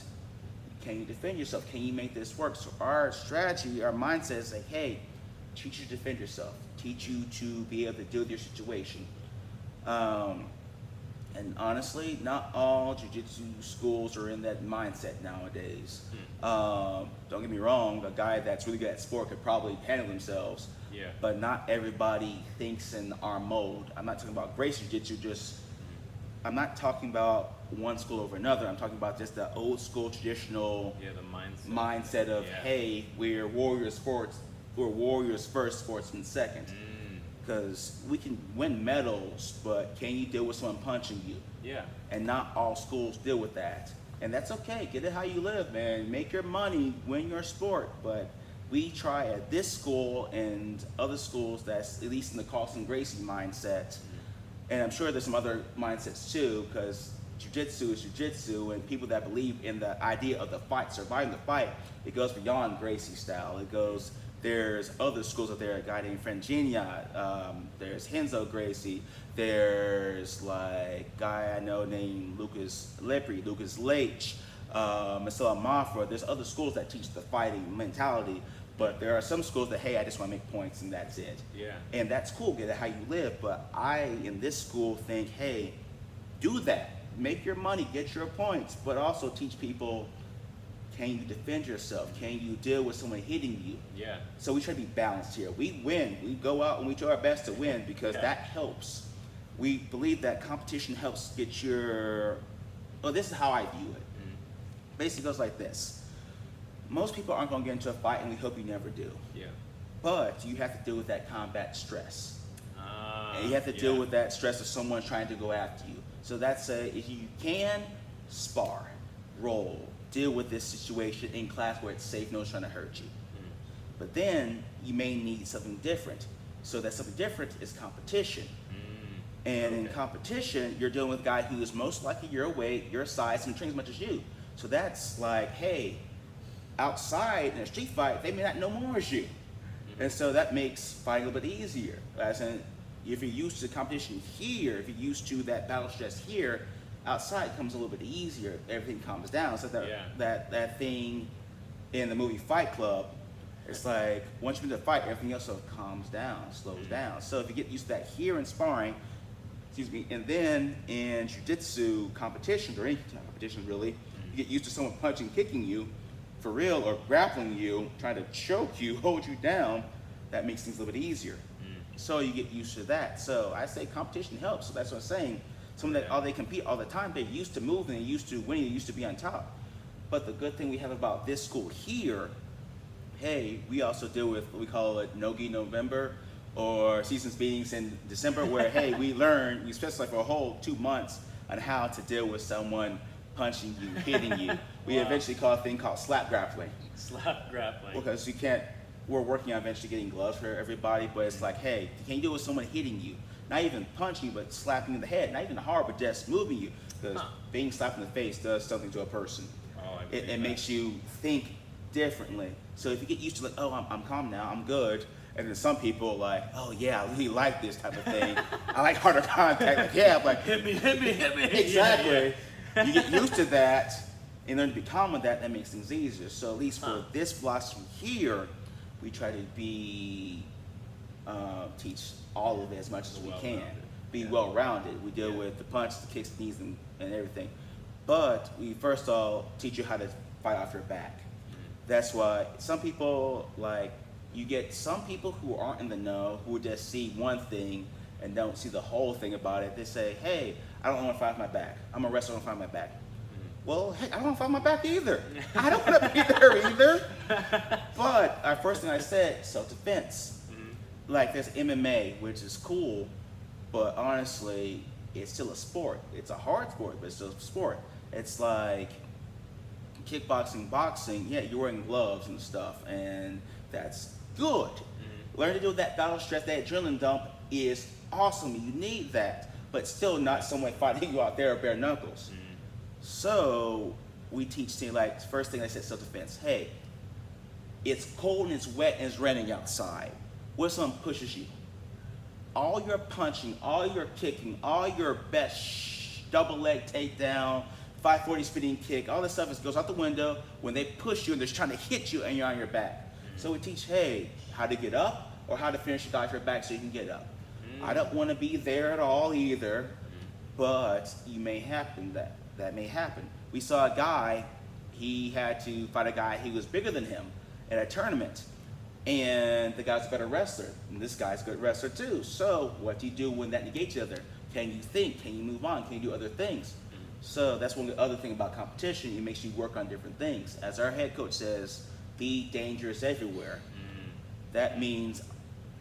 can you defend yourself? Can you make this work? So our strategy, our mindset is like, hey, teach you to defend yourself. Teach you to be able to deal with your situation. And honestly, not all jiu-jitsu schools are in that mindset nowadays. Don't get me wrong, a guy that's really good at sport could probably handle themselves. Yeah. But not everybody thinks in our mode. I'm not talking about Gracie Jiu-Jitsu, I'm not talking about one school over another. I'm talking about just the old school traditional the mindset of, hey, we're warriors first, sportsmen second. Because we can win medals, but can you deal with someone punching you? Yeah. And not all schools deal with that. And that's okay. Get it how you live, man. Make your money, win your sport. But we try at this school and other schools that's at least in the Carlson Gracie mindset. And I'm sure there's some other mindsets too, because jiu-jitsu is jiu-jitsu, and people that believe in the idea of the fight, surviving the fight, it goes beyond Gracie style. There's other schools out there, a guy named Frangenia, there's Henzo Gracie, there's like a guy I know named Lucas Lepri, Lucas Leitch, Marcelo Mafra. There's other schools that teach the fighting mentality, but there are some schools that, hey, I just want to make points and that's it. Yeah. And that's cool, get it how you live, but I, in this school, think, hey, do that. Make your money, get your points, but also teach people, can you defend yourself? Can you deal with someone hitting you? Yeah. So we try to be balanced here. We win. We go out and we do our best to win because that helps. We believe that competition helps get this is how I view it. Basically goes like this. Most people aren't going to get into a fight, and we hope you never do. Yeah. But you have to deal with that combat stress. And you have to deal with that stress of someone trying to go after you. So that's if you can, spar, roll, deal with this situation in class where it's safe, no one's trying to hurt you. But then you may need something different. So that's something different is competition. And in Okay. competition, you're dealing with a guy who is most likely your weight, your size, and trains as much as you. So that's like, hey, outside in a street fight, they may not know more as you. And so that makes fighting a little bit easier. As in, if you're used to competition here, if you're used to that battle stress here, outside it comes a little bit easier. Everything calms down. So that thing in the movie Fight Club, it's like once you're in the fight, everything else sort of calms down, slows down. So if you get used to that here in sparring, excuse me, and then in jiu-jitsu competitions or any competition really, you get used to someone punching, kicking you for real or grappling you, trying to choke you, hold you down. That makes things a little bit easier. So you get used to that. So I say competition helps. So that's what I'm saying. Someone that they compete all the time, they're used to moving, they're used to winning, they're used to be on top. But the good thing we have about this school here, hey, we also deal with what we call it Nogi November or seasons meetings in December where, hey, we specialize for a whole 2 months on how to deal with someone punching you, hitting you. We eventually call a thing called slap grappling. Slap grappling. Because we're working on eventually getting gloves for everybody, but it's like, hey, can you deal with someone hitting you? Not even punching you, but slapping in the head. Not even hard, but just moving you. Because being slapped in the face does something to a person. It makes you think differently. So if you get used to like, oh, I'm calm now, I'm good. And then some people like, oh yeah, I really like this type of thing. I like harder contact. Like, yeah, I'm like, hit me. exactly. You get used to that and learn to be calm with that. That makes things easier. So at least for this philosophy here, we try to teach all of it as much as we can. Be well-rounded. We deal with the punch, the kicks, the knees, and everything. But we first all teach you how to fight off your back. That's why some people you get some people who aren't in the know who just see one thing and don't see the whole thing about it. They say, hey, I don't want to fight off my back. I'm a wrestler, I don't want to fight my back. Well, hey, I don't want to fight my back either. I don't want to be there either. But our first thing I said, self-defense. Like there's MMA, which is cool, but honestly, it's still a sport. It's a hard sport, but it's still a sport. It's like kickboxing, boxing, yeah, you're wearing gloves and stuff, and that's good. Learn to do that battle stress, that adrenaline dump is awesome. You need that, but still not someone fighting you out there bare knuckles. So we teach things like, first thing I said, self-defense. Hey, it's cold and it's wet and it's raining outside. What if someone pushes you? All your punching, all your kicking, all your best double leg takedown, 540 spinning kick, all this stuff goes out the window when they push you and they're trying to hit you and you're on your back. So we teach, hey, how to get up or how to finish the guy off your back so you can get up. I don't want to be there at all either, but you may happen that may happen. We saw a guy, he had to fight a guy who was bigger than him at a tournament. And the guy's a better wrestler, and this guy's a good wrestler too. So what do you do when that negates each other? Can you think? Can you move on? Can you do other things? So that's one other thing about competition. It makes you work on different things. As our head coach says, be dangerous everywhere. That means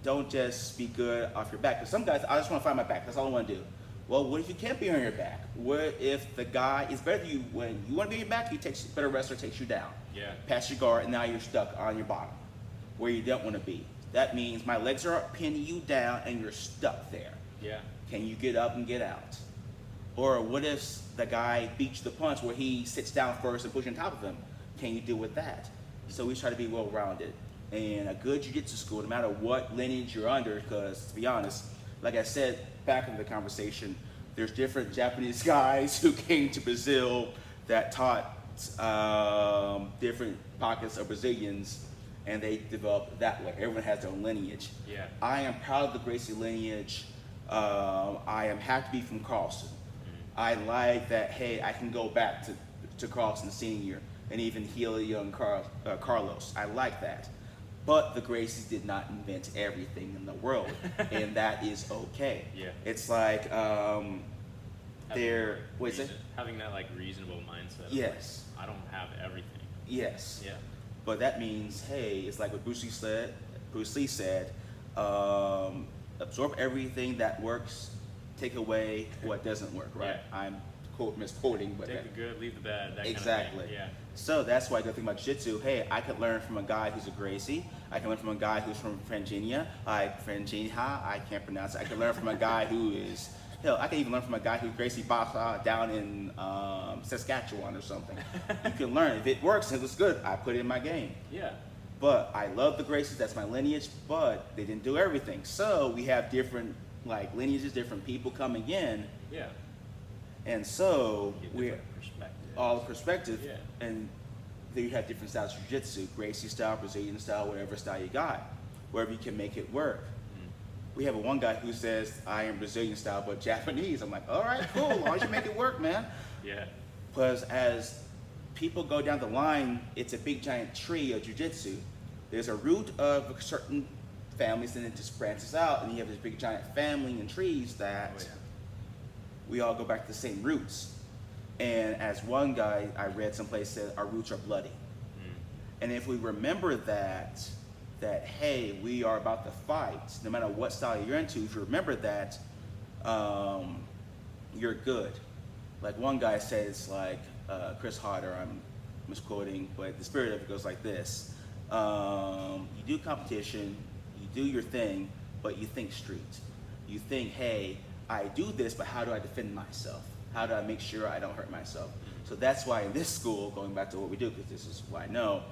don't just be good off your back. Because some guys, I just want to fight my back. That's all I want to do. Well, what if you can't be on your back? What if the guy is better than you? When you want to be on your back, better wrestler takes you down. Yeah. Past your guard, and now you're stuck on your bottom, where you don't want to be. That means my legs are pinning you down and you're stuck there. Yeah. Can you get up and get out? Or what if the guy beats the punch where he sits down first and pushes on top of him? Can you deal with that? So we try to be well-rounded. And a good jiu-jitsu school, no matter what lineage you're under, because to be honest, like I said back in the conversation, there's different Japanese guys who came to Brazil that taught different pockets of Brazilians, and they developed that way. Everyone has their own lineage. Yeah. I am proud of the Gracie lineage. I am happy to be from Carlson. I like that, hey, I can go back to Carlson Sr. and even Helio and Carlos. I like that. But the Gracies did not invent everything in the world, and that is okay. Yeah. It's like Having that like reasonable mindset. Of, yes. Like, I don't have everything. Yes. Yeah. But that means, hey, it's like what Bruce Lee said, absorb everything that works, take away what doesn't work, right? Yeah. misquoting, but Take the good, leave the bad. That exactly. Kind of thing. Yeah. So that's why I go think about jiu-jitsu. Hey, I could learn from a guy who's a Gracie. I can learn from a guy who's from Virginia. I can't pronounce it. I can learn from a guy who is, hell, I can even learn from a guy who Gracie boxed down in Saskatchewan or something. You can learn. If it works, if it looks good, I put it in my game. Yeah. But I love the Gracies, that's my lineage, but they didn't do everything. So we have different lineages, different people coming in. Yeah. And so we're all perspective, Yeah. and then you have different styles of jiu-jitsu, Gracie style, Brazilian style, whatever style you got, wherever you can make it work. We have one guy who says, I am Brazilian style, but Japanese. I'm like, all right, cool, as long as you make it work, man. Yeah. Because as people go down the line, it's a big giant tree of jiu-jitsu. There's a root of certain families, and it just branches out, and you have this big giant family and trees that we all go back to the same roots. And as one guy I read someplace said, our roots are bloody. And if we remember that hey, we are about to fight, no matter what style you're into, if you remember that, you're good. Like one guy says, like Chris Hodder, I'm misquoting, but the spirit of it goes like this. You do competition, you do your thing, but you think street. You think, hey, I do this, but how do I defend myself? How do I make sure I don't hurt myself? So that's why in this school, going back to what we do, because this is what I know,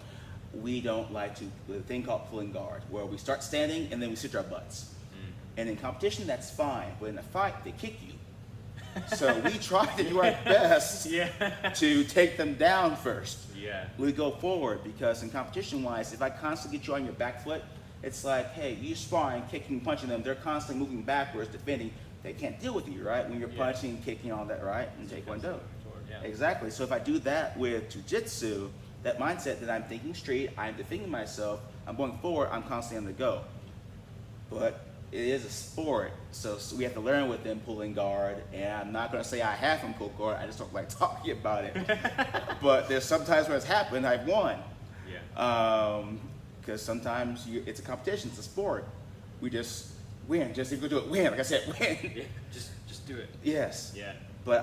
we don't like to do the thing called pulling guard, where we start standing and then we sit our butts. And in competition, that's fine, but in a fight, they kick you. So we try to do our best to take them down first. Yeah. We go forward, because in competition-wise, if I constantly get you on your back foot, it's like, hey, you sparring, kicking, punching them, they're constantly moving backwards, defending. They can't deal with you, right? When you're punching, kicking, all that, right? And take one down. Exactly. So if I do that with jiu-jitsu, that mindset that I'm thinking straight, I'm defending myself, I'm going forward, I'm constantly on the go. But it is a sport, so we have to learn with them pulling guard, and I'm not going to say I have them pull guard, I just don't like talking about it. But there's sometimes when it's happened, I've won. Yeah. Because sometimes it's a competition, it's a sport. We just win, just if you do it, win, like I said, win. Yeah. Just do it. Yes. Yeah. But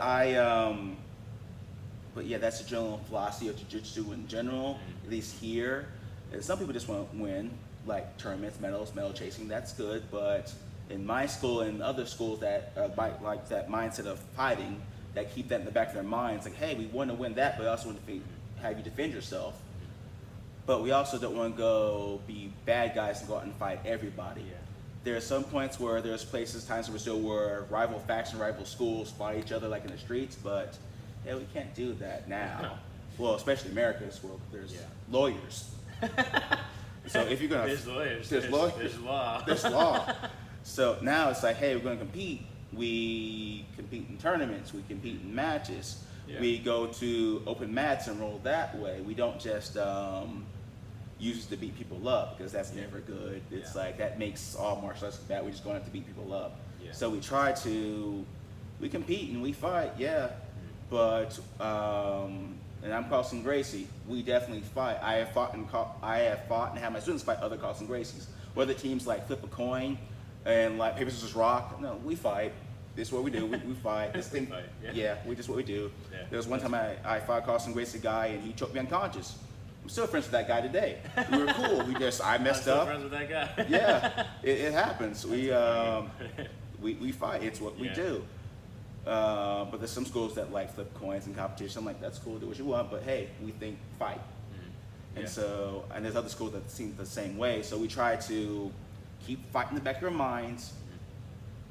but yeah, that's the general philosophy of jiu-jitsu in general, at least here. And some people just want to win, like tournaments, medals, medal chasing, that's good. But in my school and other schools that like that mindset of fighting, that keep that in the back of their minds, like, hey, we want to win that, but we also want to have you defend yourself. But we also don't want to go be bad guys and go out and fight everybody. Yeah. There are some points where there's times where rival factions, rival schools fight each other like in the streets, but yeah, we can't do that now. Well, especially America's world, there's lawyers. So if you're gonna, there's lawyers, there's lawyers, there's law. there's law. So now it's like, hey, we're gonna compete. We compete in tournaments. We compete in matches. Yeah. We go to open mats and roll that way. We don't just use it to beat people up, because that's never good. It's like that makes all martial arts bad. We're just going to beat people up. Yeah. So we compete and we fight, but and I'm Carlson Gracie. We definitely fight. I have fought and had my students fight other Carlson Gracies. Whether teams like flip a coin and like paper scissors rock, no, we fight. This is what we do. We fight. This thing, we just what we do. Yeah. There was one time I fought Carlson Gracie guy and he choked me unconscious. I'm still friends with that guy today. We were cool. I messed up. Friends with that guy. Yeah, it happens. We fight. It's what we do. But there's some schools that like flip coins in competition. I'm like, that's cool. Do what you want. But hey, we think fight. And so, and there's other schools that seem the same way. So we try to keep fighting in the back of our minds,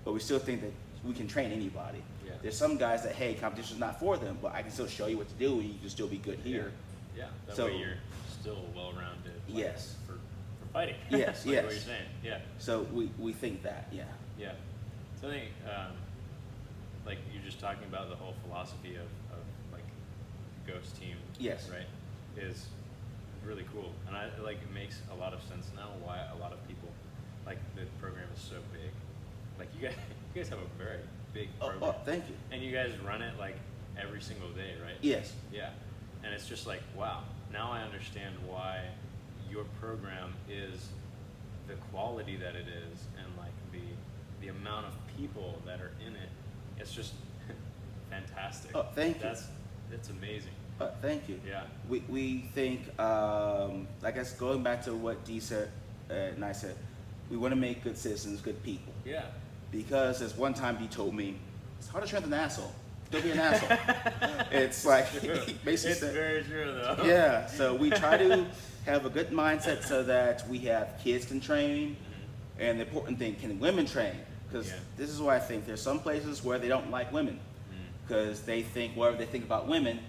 but we still think that we can train anybody. Yeah. There's some guys that, hey, competition's not for them, but I can still show you what to do, and you can still be good here. Yeah, that way you're still well-rounded. Yes. For fighting. Yes, like what you're saying. Yeah. So we think that, yeah. So I think, like you're just talking about the whole philosophy of like Ghost Team. Yes. Right. Is really cool, and it makes a lot of sense now why a lot of people like the program is so big. Like you guys have a very big program. Oh, thank you. And you guys run it like every single day, right? Yes. Yeah. And it's just like, wow, now I understand why your program is the quality that it is, and like the amount of people that are in it. It's just fantastic. Oh, thank you. That's amazing. Thank you. Yeah. We think, I guess going back to what Dee said and I said, we want to make good citizens, good people. Yeah. Because as one time Dee told me, it's hard to train an asshole. Don't be an asshole. It's like, he basically It's said, very true though. yeah, so we try to have a good mindset so that we have kids can train, and the important thing, can women train? Because this is why I think there's some places where they don't like women, because they think whatever they think about women,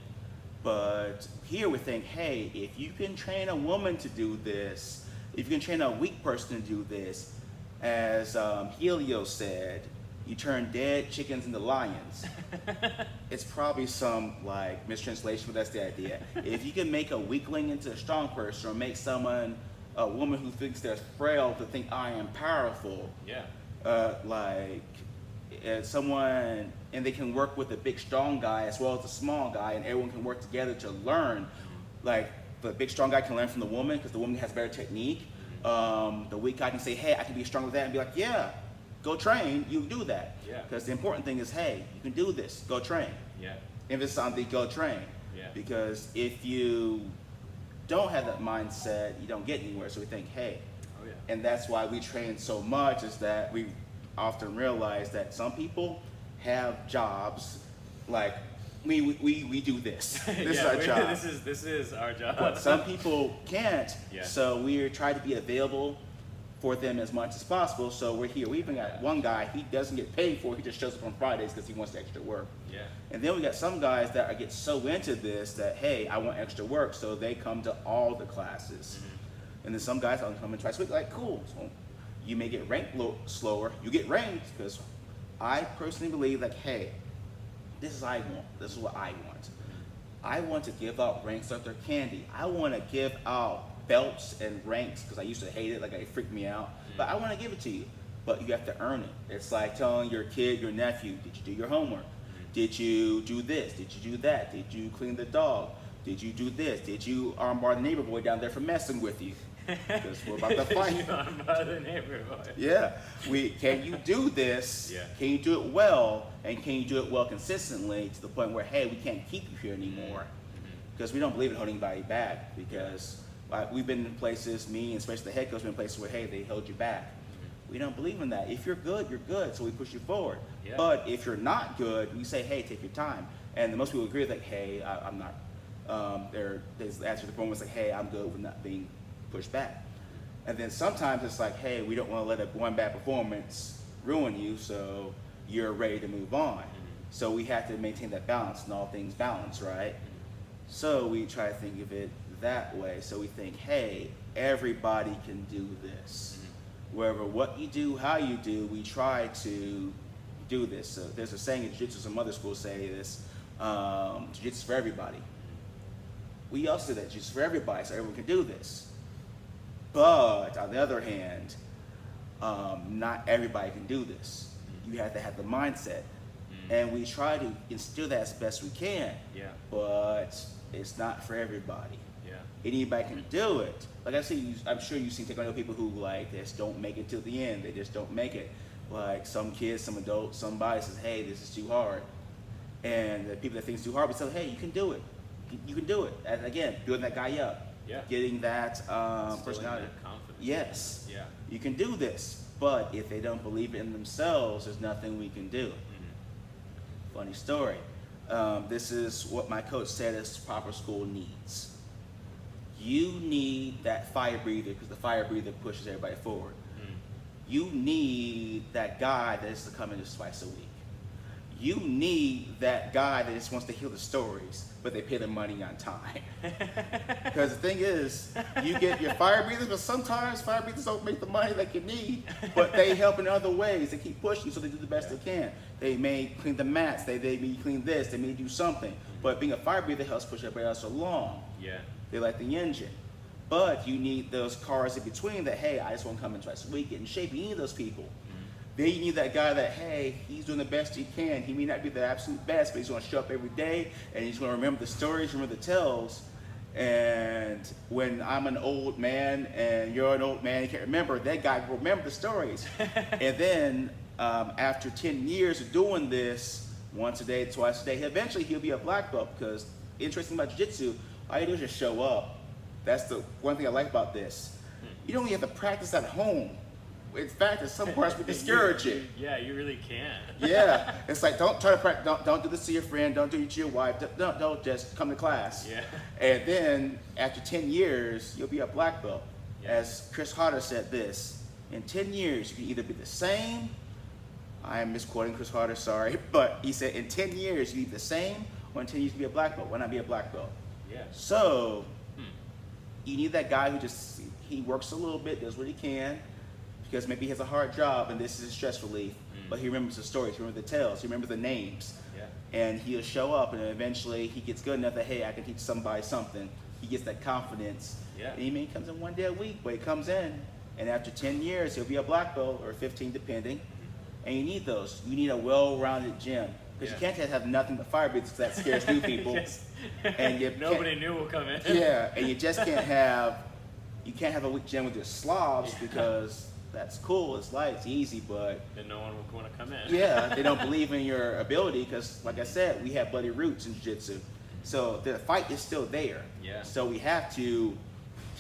but here we think, hey, if you can train a woman to do this, if you can train a weak person to do this, as Helios said, you turn dead chickens into lions. It's probably some like mistranslation, but that's the idea. If you can make a weakling into a strong person, or make someone, a woman who thinks they're frail, to think I am powerful, someone, and they can work with a big strong guy as well as a small guy, and everyone can work together to learn. Like the big strong guy can learn from the woman because the woman has better technique. The weak guy can say, hey, I can be strong with that, and be like, yeah, go train, you do that. Yeah. Because the important thing is, hey, you can do this, go train. Yeah. If it's something, go train. Yeah. Because if you don't have that mindset, you don't get anywhere. So we think, hey, and that's why we train so much, is that we often realize that some people have jobs like we do this. This is our job. This is our job. But some people can't. Yeah. So we try to be available for them as much as possible. So we're here. We even got one guy, he doesn't get paid for it, he just shows up on Fridays because he wants the extra work. Yeah. And then we got some guys that get so into this that, hey, I want extra work, so they come to all the classes. And then some guys, I'll come and try to speak, like, cool. So you may get ranked slower, you get ranked, because I personally believe, like, hey, this is what I want. This is what I want. I want to give out ranks like they're candy. I want to give out belts and ranks, because I used to hate it, like it freaked me out. But I want to give it to you. But you have to earn it. It's like telling your kid, your nephew, did you do your homework? Did you do this? Did you do that? Did you clean the dog? Did you do this? Did you armbar the neighbor boy down there for messing with you? Because we're about to fight. Did you armbar the neighbor boy? Yeah. Can you do this? Yeah. Can you do it well? And can you do it well consistently to the point where, hey, we can't keep you here anymore? Because we don't believe in holding anybody back. Because we've been in places, me and especially the head coach, been in places where, hey, they held you back. We don't believe in that. If you're good, you're good, so we push you forward. Yeah. But if you're not good, we say, hey, take your time. And most people agree with, like, hey, I'm not. They answer the phone and say, hey, I'm good with not being pushed back. And then sometimes it's like, hey, we don't want to let one bad performance ruin you, so you're ready to move on. So we have to maintain that balance, and all things balance, right? So we try to think of it that way. So we think, hey, everybody can do this. Wherever what you do, how you do, we try to do this. So there's a saying in Jiu Jitsu, some other schools say this, Jiu Jitsu for everybody. We also say that Jiu Jitsu for everybody, so everyone can do this. But on the other hand, not everybody can do this. You have to have the mindset. And we try to instill that as best we can. Yeah. But it's not for everybody. Yeah. Anybody can do it. Like I see, I'm sure you've seen people who like just don't make it till the end. They just don't make it. Like some kids, some adults, somebody says, hey, this is too hard. And the people that think it's too hard, we say, hey, you can do it. You can do it. And again, building that guy up. Yeah. Getting that personality. That confidence. Yes. Yeah. You can do this. But if they don't believe it in themselves, there's nothing we can do. Funny story. This is what my coach said is proper school needs. You need that fire breather, because the fire breather pushes everybody forward. You need that guy that is to come in just twice a week. You need that guy that just wants to hear the stories, but they pay their money on time. Because the thing is, you get your fire breathers, but sometimes fire breathers don't make the money like you need, but they help in other ways. They keep pushing, so they do the best they can. They may clean the mats, they may clean this, they may do something. But being a fire breather helps push everybody else along. Yeah. They're like the engine. But you need those cars in between that, hey, I just want to come in twice a week, get in shape. You need those people. Then you need that guy that, hey, he's doing the best he can. He may not be the absolute best, but he's going to show up every day, and he's going to remember the stories, remember the tells. And when I'm an old man and you're an old man, you can't remember, that guy will remember the stories. And then after 10 years of doing this, once a day, twice a day. Eventually, he'll be a black belt because interesting about jiu-jitsu, all you do is just show up. That's the one thing I like about this. You don't even have to practice at home. In fact, in some parts we discourage it. Yeah, you really can. Yeah, it's like don't try to practice. Don't do this to your friend. Don't do it to your wife. Don't just come to class. Yeah. And then after 10 years, you'll be a black belt. Yeah. As Chris Harder said this, in 10 years, you can either be the same. I am misquoting Chris Harder, sorry, but he said in 10 years you be the same, or in 10 years you be a black belt. Why not be a black belt? Yeah. So you need that guy who he works a little bit, does what he can. Because maybe he has a hard job and this is his stress relief, but he remembers the stories, he remembers the tales, he remembers the names. Yeah. And he'll show up and eventually he gets good enough that, hey, I can teach somebody something. He gets that confidence. Yeah. And he comes in one day a week, but he comes in and after 10 years, he'll be a black belt or 15 depending. And you need those. You need a well-rounded gym. Because you can't have nothing but fire breathers because that scares new people. Yes. And nobody new will come in. Yeah, and you just can't have a weak gym with just slobs because that's cool, it's light, it's easy, but then no one will want to come in. yeah, they don't believe in your ability because, like I said, we have bloody roots in jiu-jitsu. So the fight is still there. Yeah. So we have to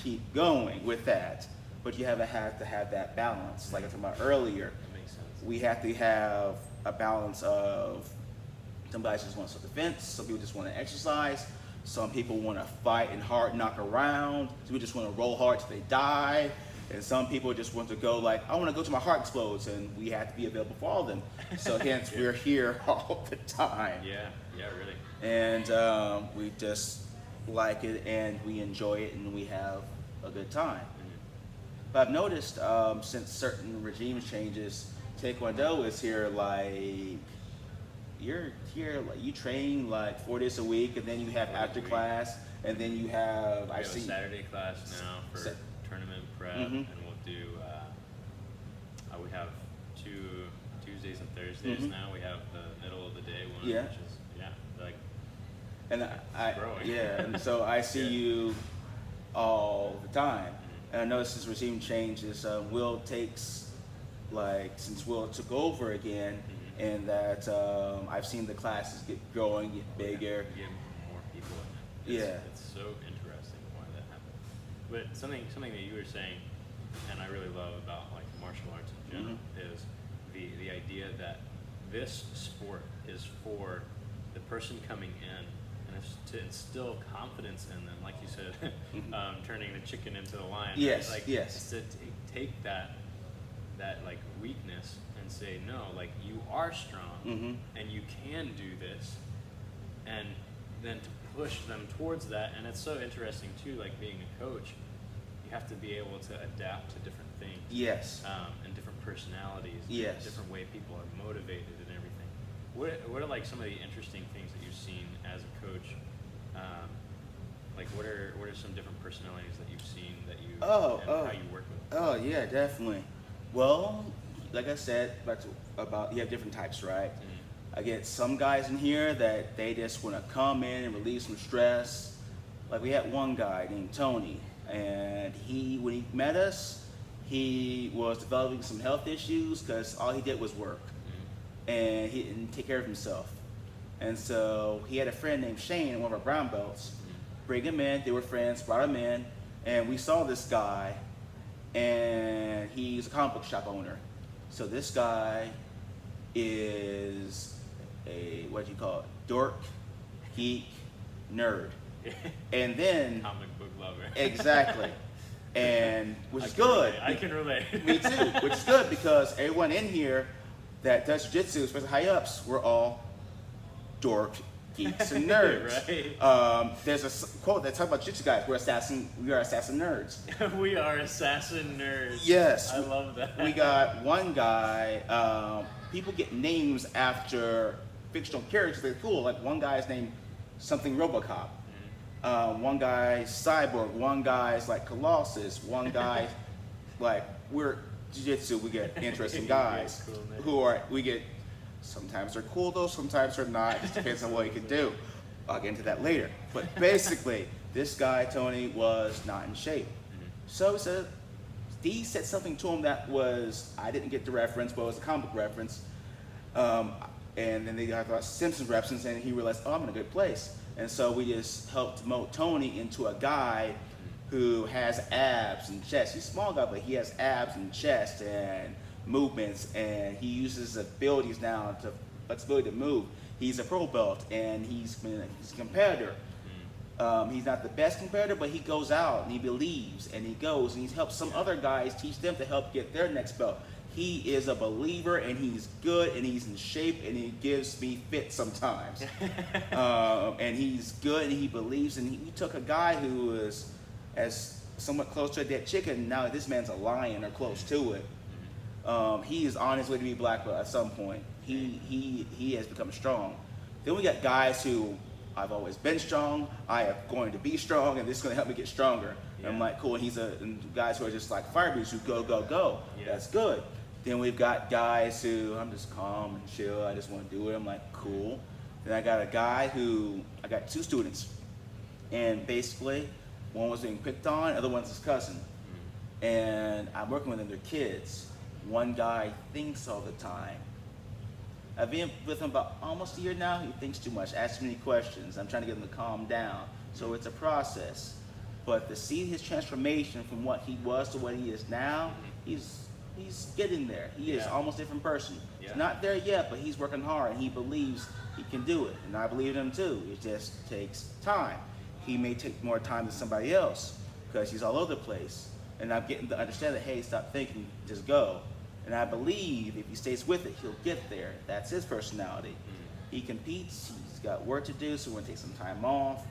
keep going with that, but you have to have that balance. Like I talked about earlier, That makes sense. we have to have a balance of some guys just want self-defense, some people just want to exercise, some people want to fight and hard knock around, some people just want to roll hard till they die. And some people just want to go like, I want to go till my heart explodes, and we have to be available for all of them. So hence we're here all the time. Yeah, really. And we just like it, and we enjoy it, and we have a good time. But I've noticed since certain regime changes, Taekwondo is here like, you're here, like you train like 4 days a week, and then you have after class, and then you have, We have a Saturday class now for tournament prep, and we'll do, we have Tuesdays and Thursdays now. We have the middle of the day one, which is, like, and growing. and so I see you all the time. And I know since regime changes, Will takes, like, since Will took over again, and that I've seen the classes get growing, get bigger. Get more people in it. It's so interesting why that happened. But something that you were saying, and I really love about like martial arts in general, is the idea that this sport is for the person coming in, and it's to instill confidence in them, like you said, turning the chicken into the lion. Yes, right? Like, yes. To take that like weakness and say, no, like you are strong and you can do this, and then to push them towards that. And it's so interesting too, like being a coach, you have to be able to adapt to different things. Yes. And different personalities. Yes. Different way people are motivated and everything. What are like some of the interesting things that you've seen as a coach? Like what are some different personalities that you've seen that you how you work with them? Oh yeah, definitely. Well, like I said, about you have different types, right? I get some guys in here that they just want to come in and relieve some stress. Like we had one guy named Tony, and when he met us, he was developing some health issues because all he did was work, and he didn't take care of himself. And so he had a friend named Shane, one of our brown belts. Bring him in. They were friends. Brought him in, and we saw this guy, and he's a comic book shop owner. So this guy is a, what do you call it, dork, geek, nerd. And then comic book lover. Exactly. And which is good. I can relate. Me too. Which is good because everyone in here that does jiu-jitsu, especially high ups, we're all dork, geeks, and nerds. Right. There's a quote that talks about jiu-jitsu guys. We are assassin nerds. We are assassin nerds. Yes. I love that. We got one guy. People get names after fictional characters. They're cool. Like one guy's named something RoboCop. One guy's Cyborg. One guy's like Colossus. One guy, like we're jiu-jitsu. We get interesting guys we get. Sometimes they're cool though. Sometimes they're not. It just depends on what you can do. I'll get into that later. But basically, this guy Tony was not in shape. So he said, Dee said something to him that was, I didn't get the reference, but it was a comic book reference. And then they got about Simpsons reps, and he realized, oh, I'm in a good place. And so we just helped mold Tony into a guy who has abs and chest. He's a small guy, but he has abs and chest and movements, and he uses his abilities now to flexibility to move. He's a pro belt, and he's a competitor. He's not the best competitor, but he goes out and he believes, and he goes and he helps some other guys teach them to help get their next belt. He is a believer, and he's good, and he's in shape, and he gives me fit sometimes. And he's good, and he believes, and we took a guy who was as somewhat close to a dead chicken. Now this man's a lion or close to it. He is on his way to be black belt at some point. He has become strong. Then we got guys who, I've always been strong, I am going to be strong, and this is going to help me get stronger. Yeah. And I'm like, cool. And guys who are just like fire beats who go, go, go. Yeah. That's good. Then we've got guys who, I'm just calm and chill, I just want to do it. I'm like, cool. Then I got a guy who, I got 2 students. And basically, one was being picked on, the other one's his cousin. And I'm working with them, they're kids. One guy thinks all the time. I've been with him about almost a year now. He thinks too much, asks many questions. I'm trying to get him to calm down. So it's a process. But to see his transformation from what he was to what he is now, he's getting there. He is almost a different person. Yeah. He's not there yet, but he's working hard, and he believes he can do it. And I believe in him too. It just takes time. He may take more time than somebody else because he's all over the place. And I'm getting to understand that, hey, stop thinking, just go. And I believe if he stays with it, he'll get there. That's his personality. He competes, he's got work to do, so we're gonna take some time off,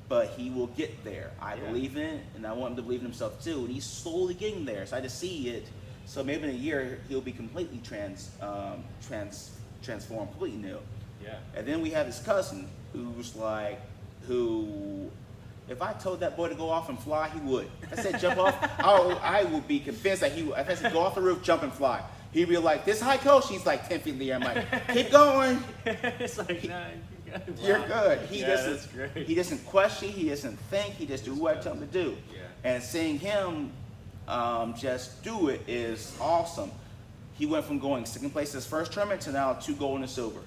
but he will get there. I believe in it, and I want him to believe in himself too, and he's slowly getting there, so I just see it. So maybe in a year, he'll be completely transformed, completely new. Yeah. And then we have his cousin, who's like, if I told that boy to go off and fly, he would. If I said jump off, I would be convinced that he would. If I said go off the roof, jump and fly, he'd be like, this high coach, he's like 10 feet in the air. I'm like, keep going. It's like, nah, you're good. That's great. He doesn't question, he doesn't think, he just do what I tell him to do. Yeah. And seeing him just do it is awesome. He went from going second place his first tournament to now 2 gold and a silver.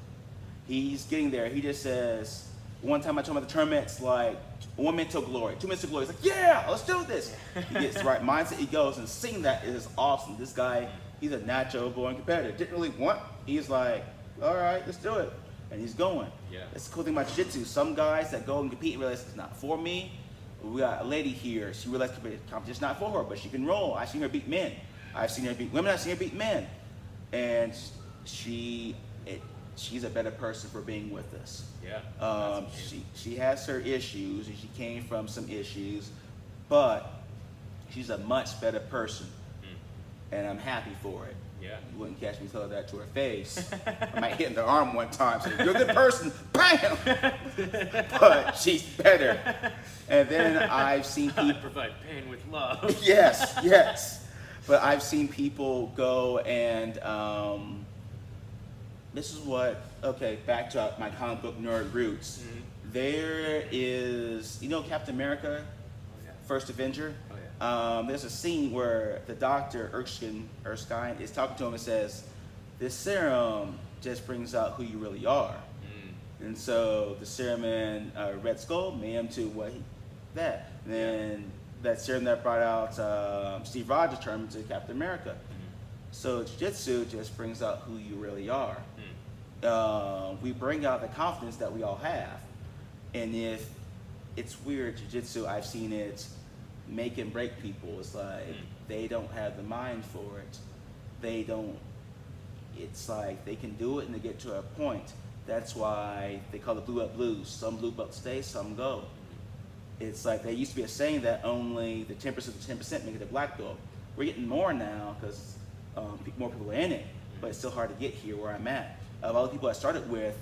He's getting there. He just says, one time I told him at the tournament, it's like 1 minute till glory, 2 minutes till glory. He's like, yeah, let's do this. He gets the right mindset, he goes, and seeing that is awesome. This guy, he's a natural born competitor. Didn't really want, he's like, all right, let's do it. And he's going. Yeah. That's the cool thing about Jiu Jitsu. Some guys that go and compete realize it's not for me. We got a lady here, she realized competition's not for her, but she can roll. I've seen her beat men. I've seen her beat women, I've seen her beat men. And she's a better person for being with us. Yeah. She has her issues, and she came from some issues, but she's a much better person, and I'm happy for it. Yeah. You wouldn't catch me tell her that to her face. I might hit in the arm one time, say, you're a good person, bam! But she's better. And then I've seen people provide pain with love. Yes. But I've seen people go and this is what, okay, back to my comic book nerd roots. Mm-hmm. There is, Captain America, First Avenger? Oh, yeah. There's a scene where the doctor, Erskine, is talking to him and says, this serum just brings out who you really are. Mm. And so the serum in Red Skull made him to that. And then that serum that brought out Steve Rogers turned him to Captain America. Mm. So Jiu-Jitsu just brings out who you really are. We bring out the confidence that we all have. And if it's weird, Jiu-Jitsu, I've seen it make and break people. It's like they don't have the mind for it. It's like they can do it and they get to a point. That's why they call it blue belt blues. Some blue belts stay, some go. It's like there used to be a saying that only the 10% of the 10% make it a black belt. We're getting more now because more people are in it, but it's still hard to get here where I'm at. Of all the people I started with,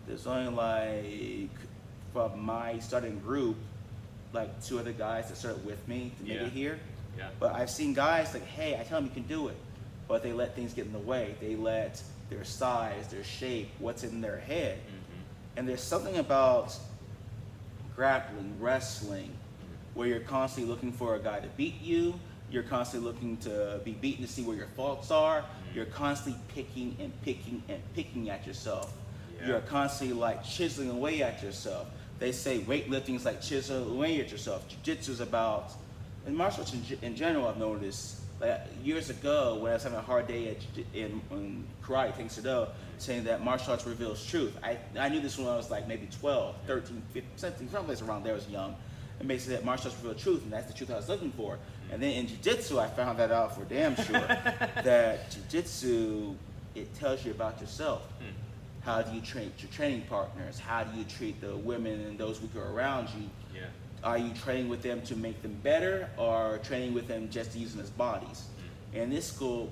there's only from my starting group, 2 other guys that started with me to make it here. Yeah. But I've seen guys hey, I tell them you can do it, but they let things get in the way. They let their size, their shape, what's in their head. Mm-hmm. And there's something about grappling, wrestling, where you're constantly looking for a guy to beat you. You're constantly looking to be beaten to see where your faults are. Mm-hmm. You're constantly picking and picking and picking at yourself. Yeah. You're constantly like chiseling away at yourself. They say weightlifting is like chiseling away at yourself. Jiu-jitsu is about, and martial arts in general, I've noticed, like years ago when I was having a hard day in karate, Tang saying that martial arts reveals truth. I knew this when I was like maybe 12, 13, 15, something, someplace around there. I was young. And basically that martial arts reveal truth, and that's the truth I was looking for. And then in Jiu-Jitsu, I found that out for damn sure, that Jiu-Jitsu, it tells you about yourself. How do you treat your training partners? How do you treat the women and those who are around you? Yeah. Are you training with them to make them better, or training with them just to use them as bodies? In this school,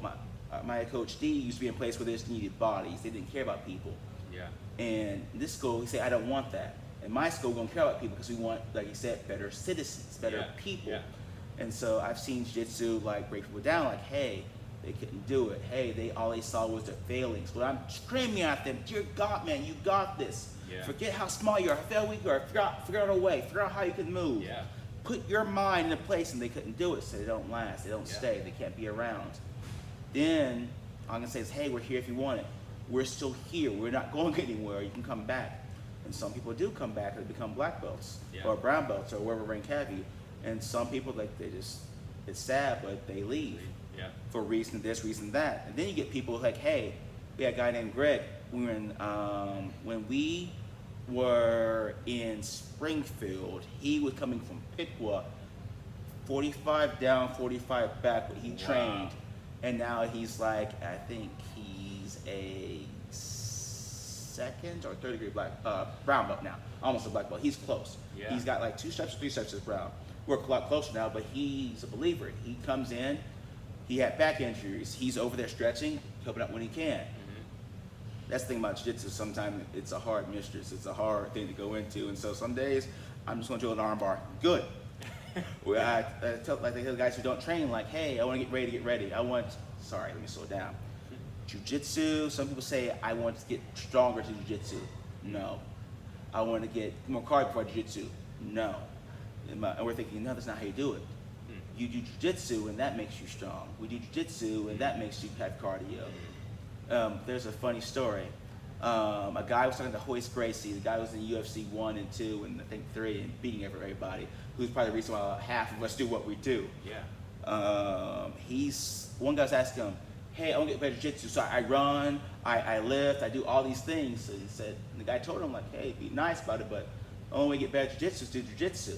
my coach D used to be in a place where they just needed bodies. They didn't care about people. Yeah. And in this school, he said, I don't want that. In my school, we don't care about people because we want, like he said, better citizens, better people. Yeah. And so I've seen Jiu-Jitsu like break people down, like, hey, they couldn't do it. Hey, all they saw was their failings. But I'm screaming at them, dear God, man, you got this. Yeah. Forget how small you are, how weak you are. Figure out a way. Figure out how you can move. Yeah. Put your mind in a place, and they couldn't do it, so they don't last. They don't stay. They can't be around. Then I'm gonna say, hey, we're here if you want it. We're still here. We're not going anywhere. You can come back. And some people do come back and become black belts or brown belts or wherever rank have you. And some people, like, they just, it's sad, but they leave for reason this, reason that. And then you get people like, hey, we had a guy named Greg. We were in, when we were in Springfield, he was coming from Piqua, 45 down, 45 back, but he trained. And now he's like, I think he's a second or third degree brown belt now, almost a black belt. He's close. Yeah. He's got like 2 steps, 3 steps as brown. We're a lot closer now, but he's a believer. He comes in, he had back injuries. He's over there stretching, helping out when he can. That's the thing about jiu-jitsu. Sometimes it's a hard mistress. It's a hard thing to go into. And so some days, I'm just going to do an arm bar. Good. Where I tell the guys who don't train, like, hey, I want to get ready. Sorry, let me slow down. Jiu-jitsu, some people say, I want to get stronger to jiu-jitsu. No. I want to get more cardio before jiu-jitsu. No. And we're thinking, no, that's not how you do it. You do jiu-jitsu and that makes you strong. We do jiu-jitsu and that makes you have cardio. There's a funny story. A guy was talking to Hoist Gracie. The guy was in UFC 1 and 2 and I think 3 and beating everybody. Who's probably the reason why half of us do what we do. Yeah. One guy's asking him, hey, I want to get better jiu-jitsu. So I run, I lift, I do all these things. So he said, the guy told him, like, hey, be nice about it, but the only way to get better jiu-jitsu is to do jiu-jitsu.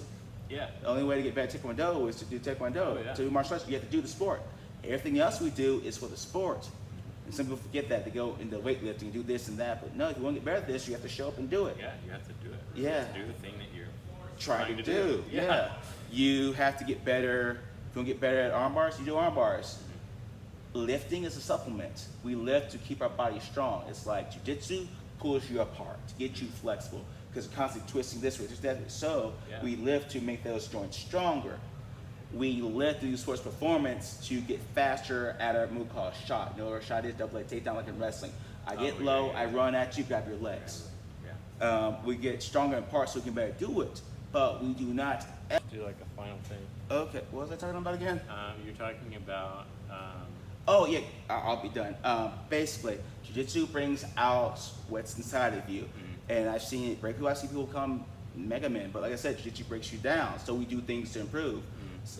Yeah. The only way to get better taekwondo is to do taekwondo. Oh, yeah. To do martial arts, you have to do the sport. Everything else we do is for the sport. And some people forget that. They go into weightlifting and do this and that. But no, if you want to get better at this, you have to show up and do it. Yeah, you have to do it. Yeah. You have to do the thing that you're Trying to do. Yeah. You have to get better. If you want to get better at arm bars, you do arm bars. Lifting is a supplement. We lift to keep our body strong. It's like jiu-jitsu pulls you apart to get you flexible because it's constantly twisting this way, that way. So we lift to make those joints stronger. We lift to do sports performance to get faster at a move called shot. You know what a shot is? Double leg takedown like in wrestling. I get low, I run at you, grab your legs. We get stronger in parts so we can better do it, but we do not. Do like a final thing. Okay, what was I talking about again? You're talking about. Oh yeah, I'll be done. Basically, jiu-jitsu brings out what's inside of you, and I've seen it break people. I see people become mega men, but like I said, jiu-jitsu breaks you down, so we do things to improve.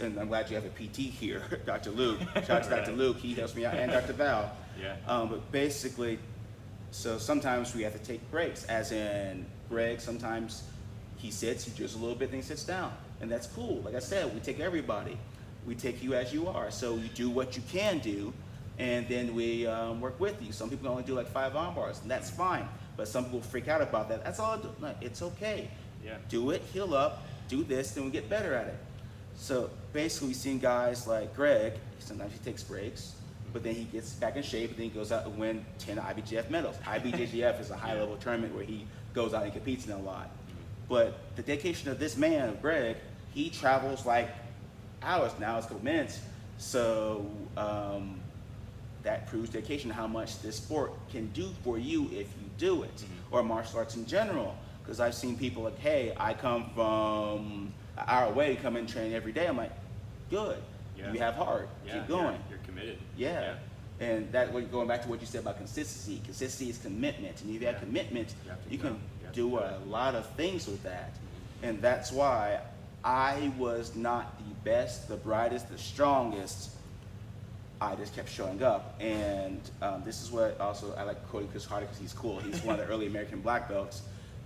And I'm glad you have a PT here, Dr. Luke. Shout out to Dr. Luke, he helps me out, and Dr. Val. Yeah. But basically, so sometimes we have to take breaks, as in Greg, sometimes he sits, he drills a little bit, then he sits down. And that's cool. Like I said, we take everybody. We take you as you are. So you do what you can do, and then we work with you. Some people only do like 5 arm bars, and that's fine. But some people freak out about that. That's all I do. No, it's okay. Yeah. Do it, heal up, do this, then we get better at it. So basically, we've seen guys like Greg, sometimes he takes breaks, but then he gets back in shape, and then he goes out and win 10 IBJJF medals. IBJJF is a high-level tournament where he goes out and competes in a lot. But the dedication of this man, Greg, he travels like hours, now it's a couple minutes. So that proves dedication, how much this sport can do for you if you do it, or martial arts in general. Because I've seen people like, hey, I come from an hour away to come and train every day. I'm like, good. You have heart. Keep going. You're committed. Yeah. And that, going back to what you said about consistency. Consistency is commitment, and if you have commitment, you can do a lot of things with that. And that's why I was not the best, the brightest, the strongest. I just kept showing up. And this is what also I like quoting Chris Carter because he's cool. He's one of the early American black belts.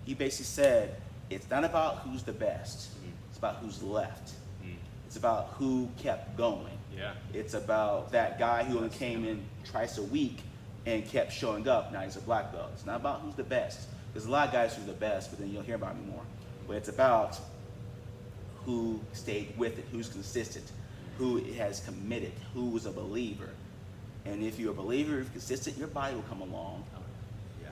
He basically said, it's not about who's the best. It's about who's left. It's about who kept going. Yeah. It's about that guy who only came in twice a week and kept showing up. Now he's a black belt. It's not about who's the best. There's a lot of guys who's the best, but then you'll hear about me more. But it's about who stayed with it, who's consistent, who has committed, who was a believer. And if you're a believer, if you're consistent, your body will come along.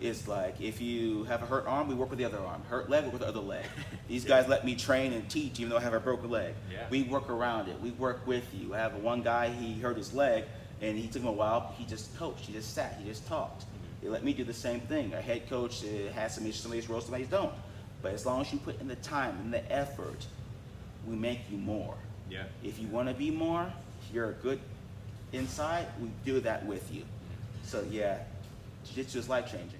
It's like if you have a hurt arm, we work with the other arm. Hurt leg, we work with the other leg. These guys let me train and teach even though I have a broken leg. We work around it. We work with you. I have one guy, he hurt his leg and he took him a while. He just coached, he just sat, he just talked. They let me do the same thing. Our head coach has some issues, some of these roles, some of these don't. But as long as you put in the time and the effort, we make you more. If you want to be more, if you're good inside, we do that with you. So yeah, Jiu Jitsu is life changing.